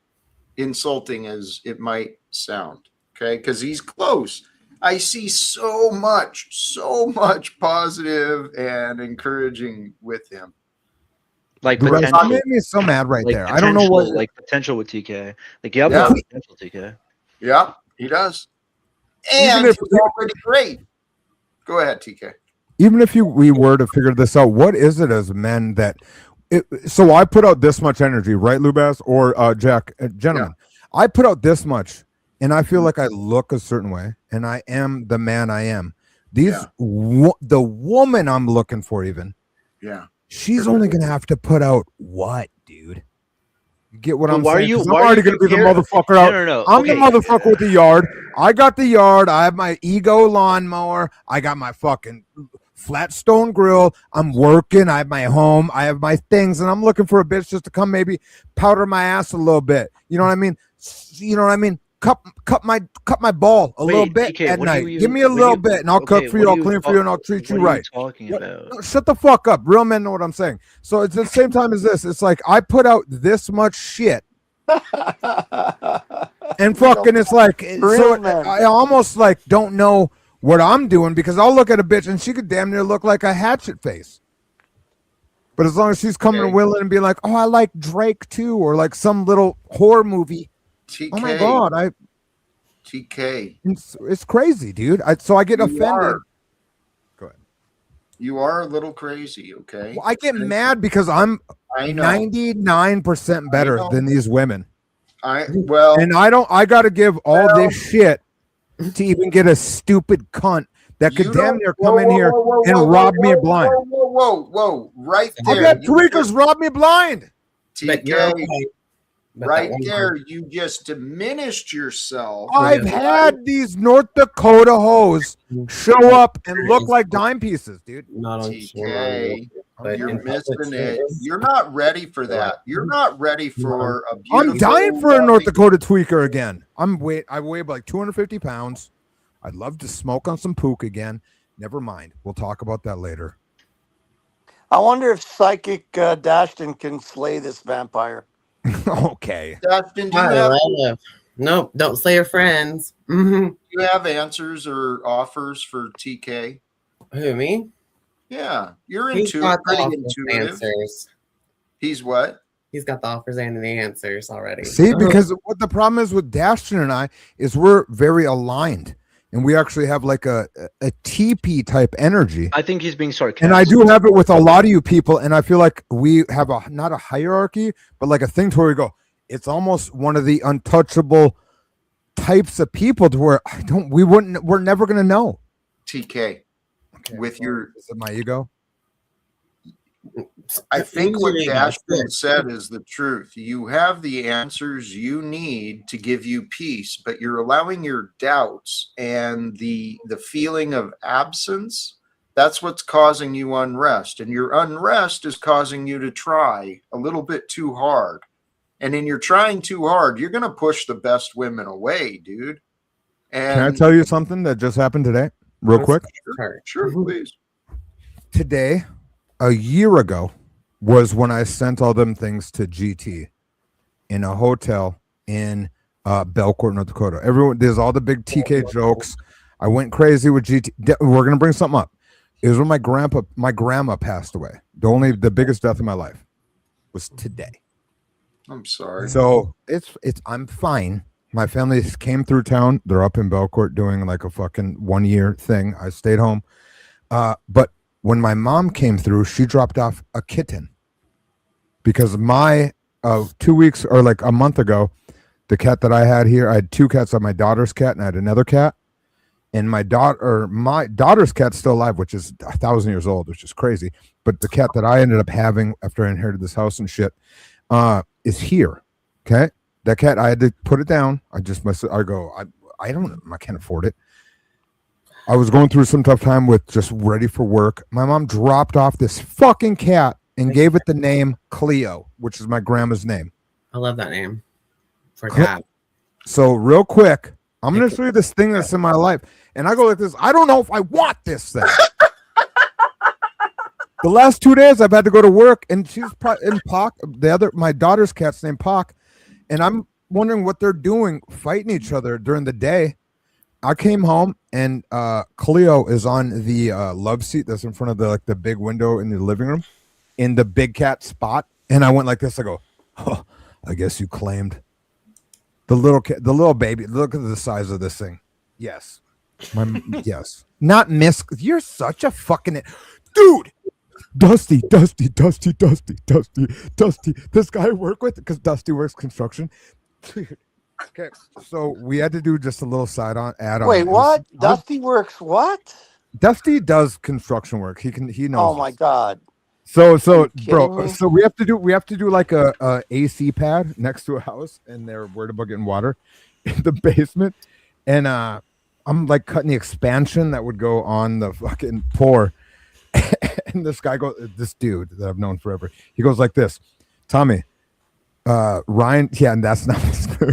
C: insulting as it might sound. Okay, because he's close. I see so much positive and encouraging with him.
E: Like
G: Lubas, you
E: potential.
G: made me so mad right
E: Like
G: there. I don't know what.
E: potential, like potential with TK. Like you have
C: Yeah.
E: a potential, TK.
C: Yeah, he does.
G: Even
C: And
G: if-
C: he's already great. Go ahead, TK.
G: Even if we were to figure this out, what is it as men that? So I put out this much energy, right, Lubas or Jack, gentlemen? I put out this much, and I feel like I look a certain way, and I am the man I am. These the woman I'm looking for, even
C: Yeah.
G: she's only gonna have to put out what, dude? You get what
E: But
G: I'm
E: why are
G: saying?
E: you-
G: 'Cause
E: why
G: I'm
E: are
G: already
E: you
G: gonna be the
E: comparing-
G: motherfucker out.
E: No.
G: I'm
E: Okay.
G: the motherfucker with the yard. I got the yard. I have my ego lawnmower. I got my fucking flat stone grill. I'm working. I have my home. I have my things, and I'm looking for a bitch just to come maybe powder my ass a little bit. You know what I mean? You know what I mean? Cut my ball a little
E: Wait,
G: bit
E: TK,
G: at
E: what do
G: night.
E: you
G: Give
E: even-
G: me a
E: what do
G: little
E: you-
G: bit, and I'll
E: okay,
G: cook for
E: what
G: you.
E: do
G: I'll
E: you
G: clean for
E: talk-
G: you, and I'll treat you
E: what are
G: right.
E: talking
G: What-
E: about?
G: no, shut the fuck up. Real men know what I'm saying. So it's the same time as this. It's like I put out this much shit, and fucking it's like
I: Real men.
G: I almost like don't know what I'm doing because I'll look at a bitch and she could damn near look like a hatchet face. But as long as she's coming
C: Okay.
G: willing and be like, oh, I like Drake too, or like some little horror movie.
C: TK.
G: Oh my god,
C: TK.
G: it's crazy, dude. So I get
C: You
G: offended.
C: are.
G: Go ahead.
C: You are a little crazy, okay?
G: Well, I get mad because I'm
C: I know.
G: 99% better
C: know.
G: than these women.
C: Well,
G: And I got to give all this shit to even get a stupid cunt that could
C: you
G: damn
C: don't-
G: near
C: whoa,
G: come in
C: whoa,
G: here
C: whoa, whoa,
G: and
C: whoa,
G: rob
C: whoa,
G: me
C: whoa,
G: blind.
C: Whoa, right
G: I
C: there.
G: got
C: You
G: tweakers
C: just-
G: rob me blind.
D: But you're
C: TK,
D: okay. But that
C: right
D: one
C: there, you just diminished yourself.
G: I've
D: Yeah.
G: had these North Dakota hoes show up and look like dime pieces, dude.
D: Not on
C: TK,
D: but
C: you're
D: in public
C: missing it.
D: space.
C: You're not ready for that. You're not ready for a
G: I'm
C: beautiful.
G: dying for a North
C: loving-
G: Dakota tweaker again. I weigh like 250 pounds. I'd love to smoke on some pook again. Never mind. We'll talk about that later.
I: I wonder if Psychic Dashton can slay this vampire.
G: Okay.
C: Dustin, do you
D: I
C: have,
D: love. Nope, don't slay your friends.
C: do you have answers or offers for TK?
D: Who, me?
C: Yeah, you're
D: He's
C: intuitive,
D: got the
C: pretty
D: offers and
C: intuitive.
D: answers.
C: He's what?
D: He's got the offers and the answers already.
G: See, because what the problem is with Dashton and I is we're very aligned, and we actually have like a TP type energy.
E: I think he's being sarcastic.
G: And I do have it with a lot of you people, and I feel like we have a not a hierarchy, but like a thing to where we go. It's almost one of the untouchable types of people to where we're never gonna know.
C: TK.
G: Okay,
C: With
G: well,
C: your-
G: is it my ego?
C: I think what
D: Usually,
C: Dashton said is the truth. You have the answers you need to give you peace, but you're allowing your doubts and the feeling of absence. That's what's causing you unrest, and your unrest is causing you to try a little bit too hard. And in your trying too hard, you're going to push the best women away, dude. And
G: Can I tell you something that just happened today, real quick?
C: Sure, please.
G: Today, a year ago, was when I sent all them things to GT in a hotel in Belcourt, North Dakota. Everyone, there's all the big TK jokes. I went crazy with GT. We're gonna bring something up. It was when my grandma passed away. The biggest death of my life was today.
C: I'm sorry.
G: So I'm fine. My family came through town. They're up in Belcourt doing like a fucking 1 year thing. I stayed home. But when my mom came through, she dropped off a kitten because my 2 weeks or like a month ago, the cat that I had here, I had two cats. I had my daughter's cat and I had another cat. And my daughter's cat's still alive, which is 1,000 years old, which is crazy. But the cat that I ended up having after I inherited this house and shit is here. Okay. That cat, I had to put it down. I can't afford it. I was going through some tough time with just ready for work. My mom dropped off this fucking cat and gave it the name Cleo, which is my grandma's name.
D: I love that name for
G: Cle-
D: cat.
G: So real quick, I'm going to show you this thing that's in my life. And I go like this. I don't know if I want this thing. The last 2 days I've had to go to work and she's in Pock. My daughter's cat's named Pock. And I'm wondering what they're doing, fighting each other during the day. I came home and Cleo is on the love seat that's in front of the big window in the living room in the big cat spot. And I went like this. I go, oh, I guess you claimed the little baby. Look at the size of this thing. Yes. Yes. Not Miss. You're such a fucking dude. Dusty. This guy I work with, because Dusty works construction. Dude, Okay, so we had to do just a little side on add on.
I: Wait, what? Dusty works what?
G: Dusty does construction work. He knows.
I: Oh my god.
G: So
I: you
G: bro,
I: kidding me?
G: so we have to do like a AC pad next to a house, and they're worried about getting water in the basement. And I'm like cutting the expansion that would go on the fucking pour. And this dude that I've known forever, he goes like this, Tommy, Ryan, yeah, and that's not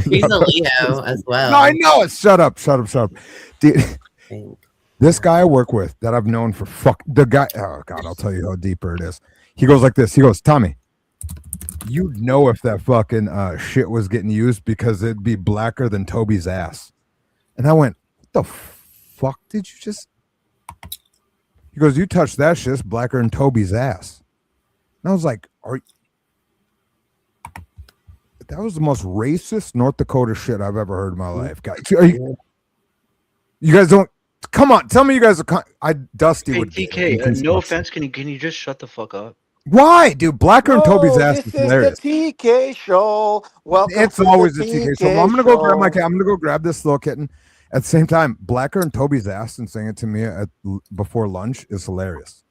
D: He's a Leo as well.
G: No, I know it. Shut up. Dude, this guy I work with that I've known for the guy, oh god, I'll tell you how deeper it is. He goes like this. He goes, Tommy, you know if that fucking shit was getting used because it'd be blacker than Toby's ass. And I went, what the fuck did you just? He goes, you touch that shit, it's blacker than Toby's ass. And I was like, that was the most racist North Dakota shit I've ever heard in my life, guys. You guys don't come on. Tell me you guys are. Dusty
E: Hey,
G: would.
E: TK, no offense. Can you just shut the fuck up?
G: Why, dude? Blacker than Toby's ass
I: This
G: is
I: is
G: hilarious.
I: the TK show. Welcome.
G: It's
I: to
G: always the TK. So I'm gonna go grab my cat. I'm gonna go grab this little kitten. At the same time, Blacker and Toby's ass and saying it to me before lunch is hilarious.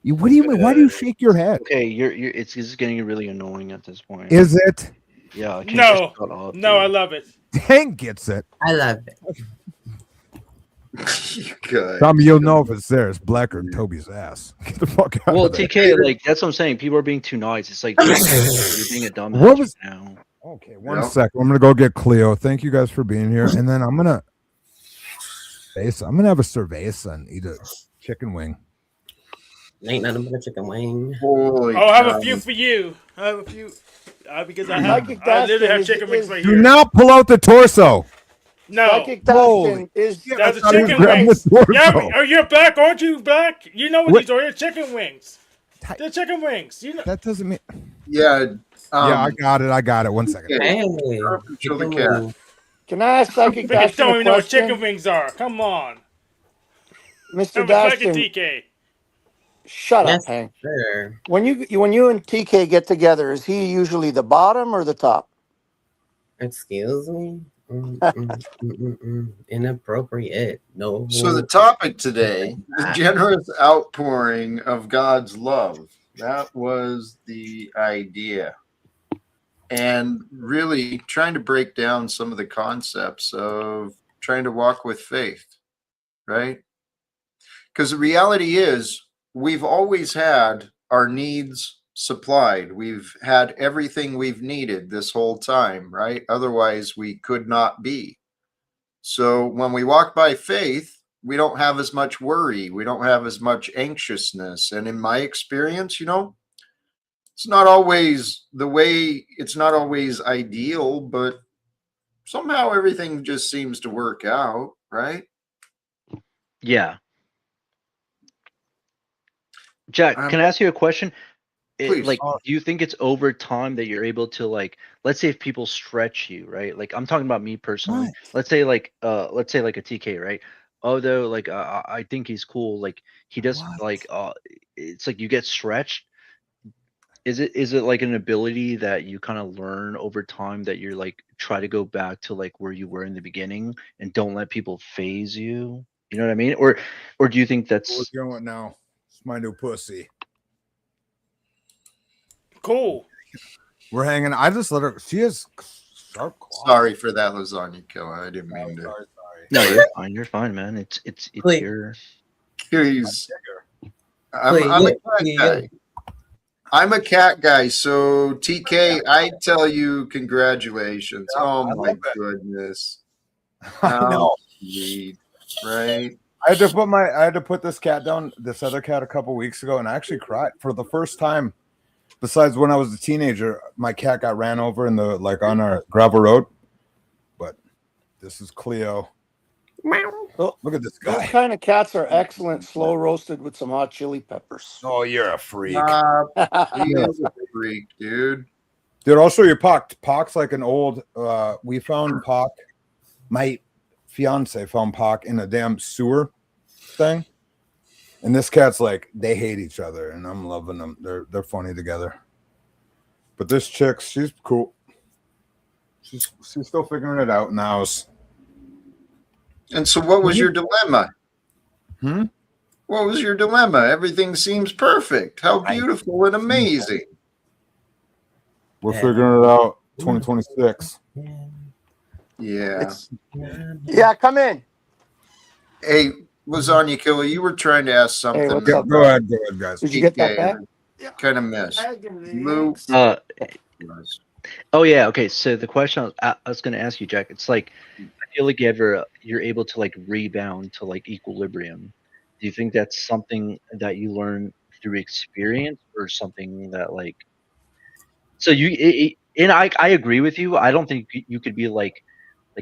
G: What do you mean? Why do you shake your head?
E: Okay, it's getting really annoying at this point.
G: Is it?
E: Yeah. Can you just
B: No,
E: shut up,
B: no, I
E: dude?
B: love it.
G: Hank gets it.
D: I love it.
C: Good.
G: Tommy, you'll know if it's there. It's Blacker and Toby's ass. Get the fuck out
E: Well,
G: of there.
E: TK, like that's what I'm saying. People are being too nice. It's like you're being a dumbass
G: What was-
E: right now.
G: Okay, one second. I'm gonna go get Cleo. Thank you guys for being here, and then I'm gonna have a cerveza and eat a chicken wing.
D: Ain't nothing but a chicken wing.
C: Holy
B: I'll have a
C: cow.
B: few for you. I have a few because I
I: Psychic
B: literally have
I: Dustin
B: chicken wings right
G: Do
B: here.
G: not pull out the torso.
B: No,
I: Psychic
G: Holy-
I: Dustin is.
G: Yeah,
B: that's
G: I
B: a
G: thought he was
B: chicken
G: grabbing
B: wings.
G: the torso.
B: Yeah, oh, you're black, aren't you? Black? You know what
G: What?
B: these are? They're chicken wings. They're chicken wings. You know.
G: That doesn't mean.
C: Yeah.
G: Yeah, I got it. 1 second.
D: Hey,
C: Show the
D: chicken
C: cat.
D: wing.
I: Can I ask Psychic
B: Freaking
I: Dustin
B: don't
I: a
B: even know what
I: question?
B: chicken wings are. Come on.
I: Mr.
B: I'm a fucking
I: Dustin,
B: TK.
I: shut
D: Yes,
I: up, Hank.
D: sir.
I: When you and TK get together, is he usually the bottom or the top?
D: Excuse me. Inappropriate. No.
C: So the topic today, the generous outpouring of God's love. That was the idea. And really trying to break down some of the concepts of trying to walk with faith, right? Because the reality is we've always had our needs supplied. We've had everything we've needed this whole time, right? Otherwise, we could not be. So when we walk by faith, we don't have as much worry. We don't have as much anxiousness. And in my experience, it's not always ideal, but somehow everything just seems to work out, right?
E: Yeah. Jack, can I ask you a question?
C: Please.
E: Do you think it's over time that you're able to let's say if people stretch you, right? Like I'm talking about me personally.
G: What?
E: Let's say like a TK, right? Although I think he's cool. Like he does it's like you get stretched. Is it like an ability that you kind of learn over time that you're like try to go back to like where you were in the beginning and don't let people phase you? You know what I mean? Or do you think that's
G: What's going on now? It's my new pussy.
B: Cool.
G: We're hanging. I just let her. She has sharp claws.
C: Sorry for that lasagna killer. I didn't mean to.
G: Sorry.
E: No, you're fine. You're fine, man. It's
D: Wait.
E: your
C: Please.
D: Wait,
C: I'm a cat
D: yeah.
C: guy. I'm a cat guy. So TK, I tell you, congratulations.
G: Yeah,
C: Oh
G: I
C: my
G: love it.
C: goodness.
G: I
C: How
G: know.
C: sweet, right?
G: I had to put this cat down, this other cat, a couple weeks ago, and I actually cried for the first time. Besides when I was a teenager, my cat got ran over on our gravel road. But this is Cleo. Look at this
I: Those
G: guy.
I: kind of cats are excellent, slow roasted with some hot chili peppers.
G: Oh, you're a freak.
C: He is a freak, dude.
G: Dude, I'll show you Pock. Pock's like an old we found Pock. My fiance found Pock in a damn sewer thing. And this cat's like, they hate each other, and I'm loving them. They're funny together. But this chick, she's cool. She's still figuring it out in the house.
C: And so what was your dilemma?
G: Hmm?
C: What was your dilemma? Everything seems perfect. How beautiful and amazing.
G: We're figuring it out. 2026.
C: Yeah.
I: Yeah, come in.
C: Hey, Lasagna Killer, you were trying to ask something.
I: what's
G: Yeah,
I: up,
G: go ahead, guys.
I: Did you get that back?
C: Kind of missed. Lou.
E: Oh yeah, okay. So the question I was going to ask you, Jack, it's like I feel like you're able to like rebound to like equilibrium. Do you think that's something that you learn through experience, or something that like? So and I agree with you. I don't think you could be like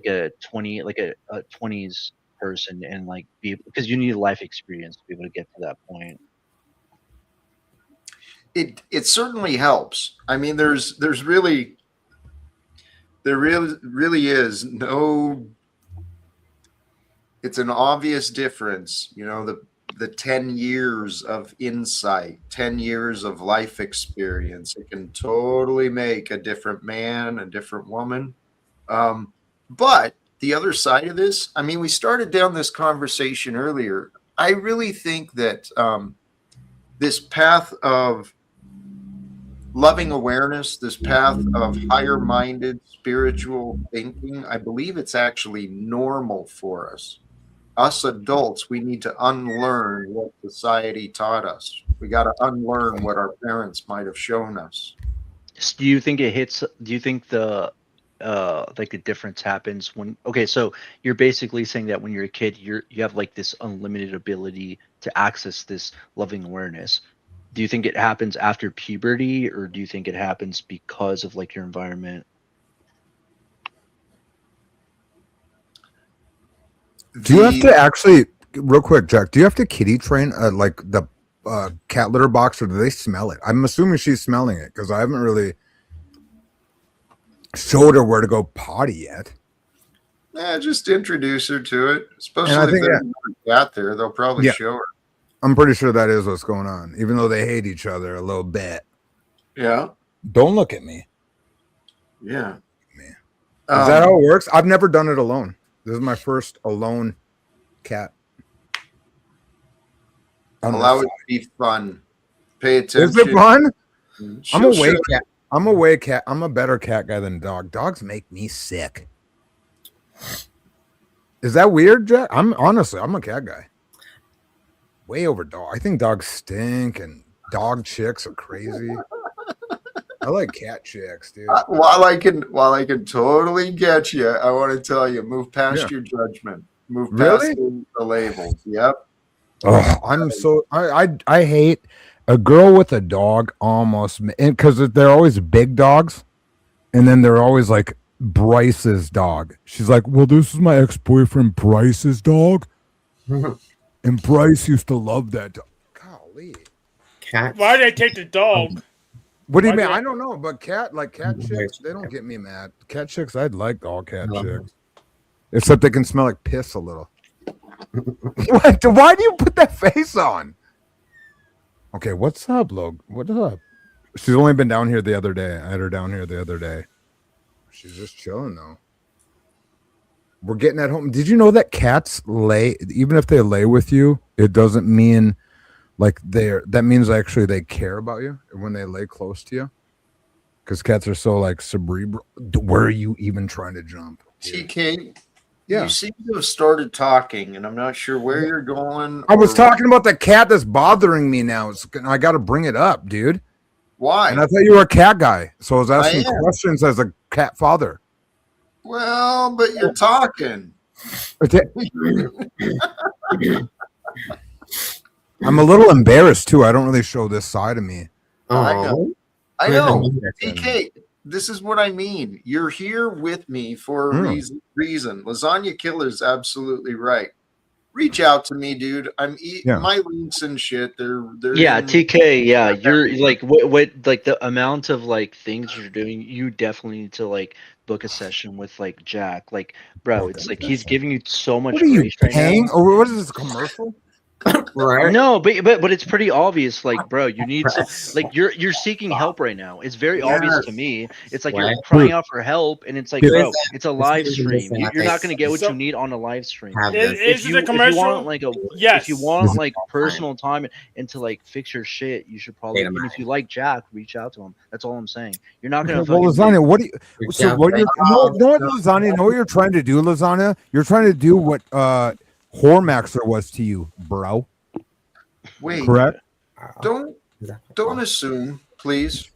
E: a 20s person and like be, because you need life experience to be able to get to that point.
C: It certainly helps. I mean, there really is no. It's an obvious difference, you know, the 10 years of insight, 10 years of life experience. It can totally make a different man, a different woman. But the other side of this, I mean, we started down this conversation earlier. I really think that this path of loving awareness, this path of higher minded spiritual thinking, I believe it's actually normal for us. Us adults, we need to unlearn what society taught us. We got to unlearn what our parents might have shown us.
E: Do you think it hits? Do you think the like the difference happens when? Okay, so you're basically saying that when you're a kid, you have like this unlimited ability to access this loving awareness. Do you think it happens after puberty, or do you think it happens because of like your environment?
G: Do you have to actually, real quick, Jack? Do you have to kitty train like the cat litter box, or do they smell it? I'm assuming she's smelling it because I haven't really showed her where to go potty yet.
C: Yeah, just introduce her to it. Especially
G: And I
C: if
G: think,
C: there's a cat there, they'll probably show her.
G: I'm pretty sure that is what's going on, even though they hate each other a little bit.
C: Yeah.
G: Don't look at me.
C: Yeah.
G: Is that how it works? I've never done it alone. This is my first alone cat.
C: Allow it to be fun. Pay attention.
G: Is it fun? I'm a
C: She'll
G: way
C: show-
G: cat. I'm a way cat. I'm a better cat guy than a dog. Dogs make me sick. Is that weird, Jack? I'm a cat guy. Way over dog. I think dogs stink and dog chicks are crazy. I like cat chicks, dude.
C: While I can totally get you, I want to tell you, move past your judgment. Move past the labels. Yep.
G: Oh, I'm so I hate a girl with a dog almost, because they're always big dogs, and then they're always like Bryce's dog. She's like, well, this is my ex-boyfriend Bryce's dog, and Bryce used to love that dog. Golly,
D: Cat.
B: Why did they take the dog?
G: what do you
B: Why
G: mean?
B: did-
G: I don't know, but cat chicks, they don't get me mad. Cat chicks, I'd like all cat chicks, except they can smell like piss a little. What? Why do you put that face on? Okay, what's up, Log? What's up? She's only been down here the other day. I had her down here the other day. She's just chilling though. We're getting at home. Did you know that cats lay, even if they lay with you, it doesn't mean like that means actually they care about you when they lay close to you? Because cats are so like cerebral. Where are you even trying to jump?
C: TK,
G: Yeah.
C: you seem to have started talking, and I'm not sure where you're going.
G: I was
C: or
G: talking about the cat that's bothering me now. I got to bring it up, dude.
C: why.
G: And I thought you were a cat guy, so I was asking
C: am.
G: questions as a cat father.
C: Well, but you're talking.
G: I'm a little embarrassed too. I don't really show this side of me.
C: I
D: Oh,
C: know. I know. TK, this is what I mean. You're here with me for a reason. Lasagna Killer's absolutely right. Reach out to me, dude. My links and shit. They're
E: Yeah,
C: in-
E: TK. Yeah, you're like what like the amount of like things you're doing. You definitely need to like book a session with like Jack. Like, bro, it's like he's giving you so much
G: What are you
E: grace right
G: paying?
E: now.
G: Or what is this commercial?
D: Right?
E: No, but it's pretty obvious. Like, bro, you need some. Like, you're seeking help right now. It's very obvious to
C: Yes.
E: me. It's like
D: Right.
E: you're crying out for help, and it's like,
G: Dude.
E: bro, it's a live stream. You're not gonna get what
B: So-
E: you need on a live stream.
D: Have
B: Is,
D: this.
B: is this a commercial?
E: If you want
G: Yes.
E: like personal time and to like fix your shit, you should probably.
D: Wait a
E: And if you like Jack, reach out to him. That's all I'm saying. You're not gonna.
G: Okay, well,
E: fucking
G: lasagna, what do you?
D: Reach
G: So
D: out
G: what
D: to
G: you know what lasagna? Know what you're trying to do, lasagna? You're trying to do what Hormaxer was to you, bro.
C: Wait,
G: Correct?
C: don't assume, please.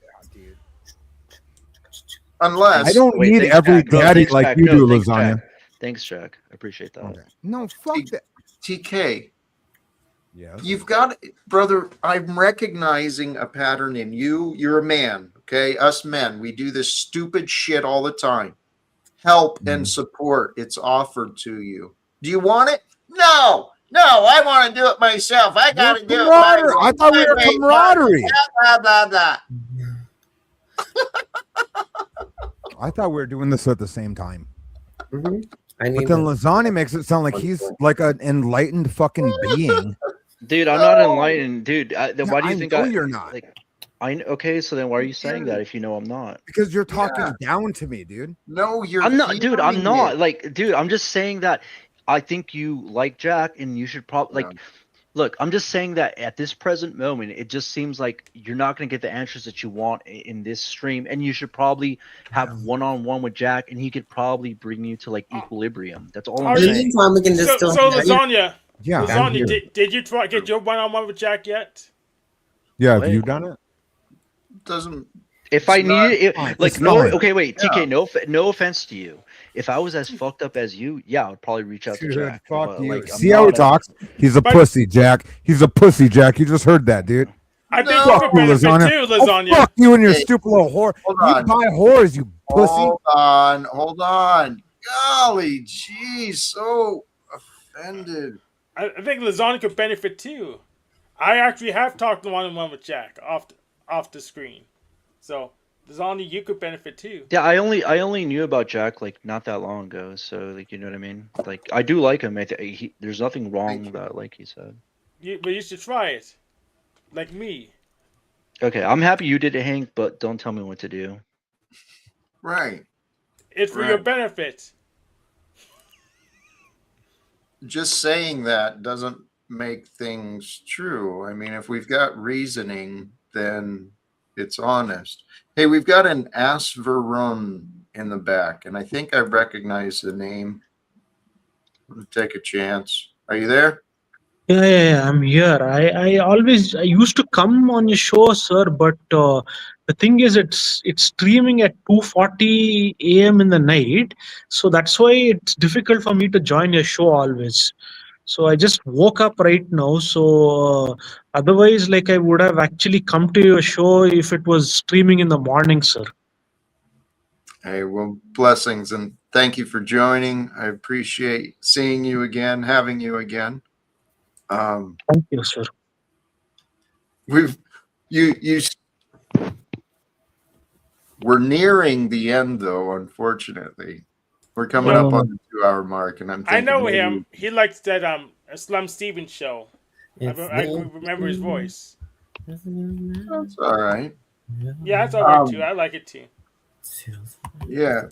C: Unless
G: I don't
E: Wait,
G: need
E: thanks,
G: every
E: Jack. No,
G: daddy
E: thanks,
G: like
E: Jack.
G: you
E: No,
G: do,
E: thanks,
G: lasagna.
E: Jack. Thanks, Jack. I appreciate that.
G: Okay. No, fuck that.
C: TK,
G: Yes.
C: you've got, brother, I'm recognizing a pattern in you. You're a man, okay? Us men, we do this stupid shit all the time. Help and support, it's offered to you. Do you want it? No, I want to do it myself. I got to do it.
G: Camaraderie. I thought we were
C: my way.
G: camaraderie.
C: Blah, blah, blah.
G: I thought we were doing this at the same time.
D: Mhm. I
G: But
D: need
G: then
D: to-
G: lasagna makes it sound like he's like an enlightened fucking being.
E: Dude, I'm not enlightened, dude. Then
G: Yeah,
E: why do you
G: I
E: think
G: know you're not?
E: Like, okay, so then why are you saying that if you know I'm not?
G: Because you're talking down to me, dude.
C: No, you're
E: I'm not, dude. I'm
C: feeling
E: not.
C: it.
E: Like, dude, I'm just saying that I think you like Jack, and you should probably like. Look, I'm just saying that at this present moment, it just seems like you're not going to get the answers that you want in this stream, and you should probably have one-on-one with Jack, and he could probably bring you to like equilibrium. That's all I'm
B: Are
D: In the
B: you-
E: saying.
D: meantime, we can just
B: So,
D: still.
B: lasagna,
G: Yeah.
B: did you try get your one-on-one with Jack yet?
G: Yeah, have
E: Wait.
G: you done it?
C: Doesn't
E: If I
C: It's not
E: needed it,
G: fine.
E: like
G: It's
E: no,
G: fine.
E: okay, wait,
C: Yeah.
E: TK, no offense to you. If I was as fucked up as you, yeah, I'd probably reach out to
G: Dude,
E: Jack.
G: fuck
E: but,
G: you.
E: like, I'm
G: See how he
E: not a-
G: talks? He's a
B: But-
G: pussy, Jack. He's a pussy, Jack. You just heard that, dude.
B: I think
C: No.
B: you could benefit
G: Lasagna.
B: too,
G: Oh,
B: lasagna.
G: fuck you and your
C: Hey,
G: stupid little whore.
C: hold
G: You
C: on.
G: buy whores, you pussy.
C: Hold on. Golly, jeez, so offended.
B: I think lasagna could benefit too. I actually have talked one-on-one with Jack off the screen, so lasagna, you could benefit too.
E: Yeah, I only knew about Jack like not that long ago, so like you know what I mean. Like I do like him. There's nothing wrong with that, like he said.
B: But you should try it, like me.
E: Okay, I'm happy you did it, Hank, but don't tell me what to do.
C: Right.
B: It's for your
C: Right.
B: benefit.
C: Just saying that doesn't make things true. I mean, if we've got reasoning, then it's honest. Hey, we've got an Asverun in the back, and I think I recognize the name. I'm gonna take a chance. Are you there?
J: Yeah, I'm here. I used to come on your show, sir, but the thing is, it's streaming at 2:40 a.m. in the night, so that's why it's difficult for me to join your show always. So I just woke up right now. So otherwise, like I would have actually come to your show if it was streaming in the morning, sir.
C: Hey, well, blessings and thank you for joining. I appreciate seeing you again, having you again.
J: Thank you, sir.
C: We're nearing the end though, unfortunately. We're coming up on the 2-hour mark, and I'm thinking
B: I know
C: maybe-
B: him. He likes that Slum Stevens show. I remember his voice.
C: That's all right.
B: Yeah, that's alright
C: Um,
B: too. I like it too.
C: Yeah.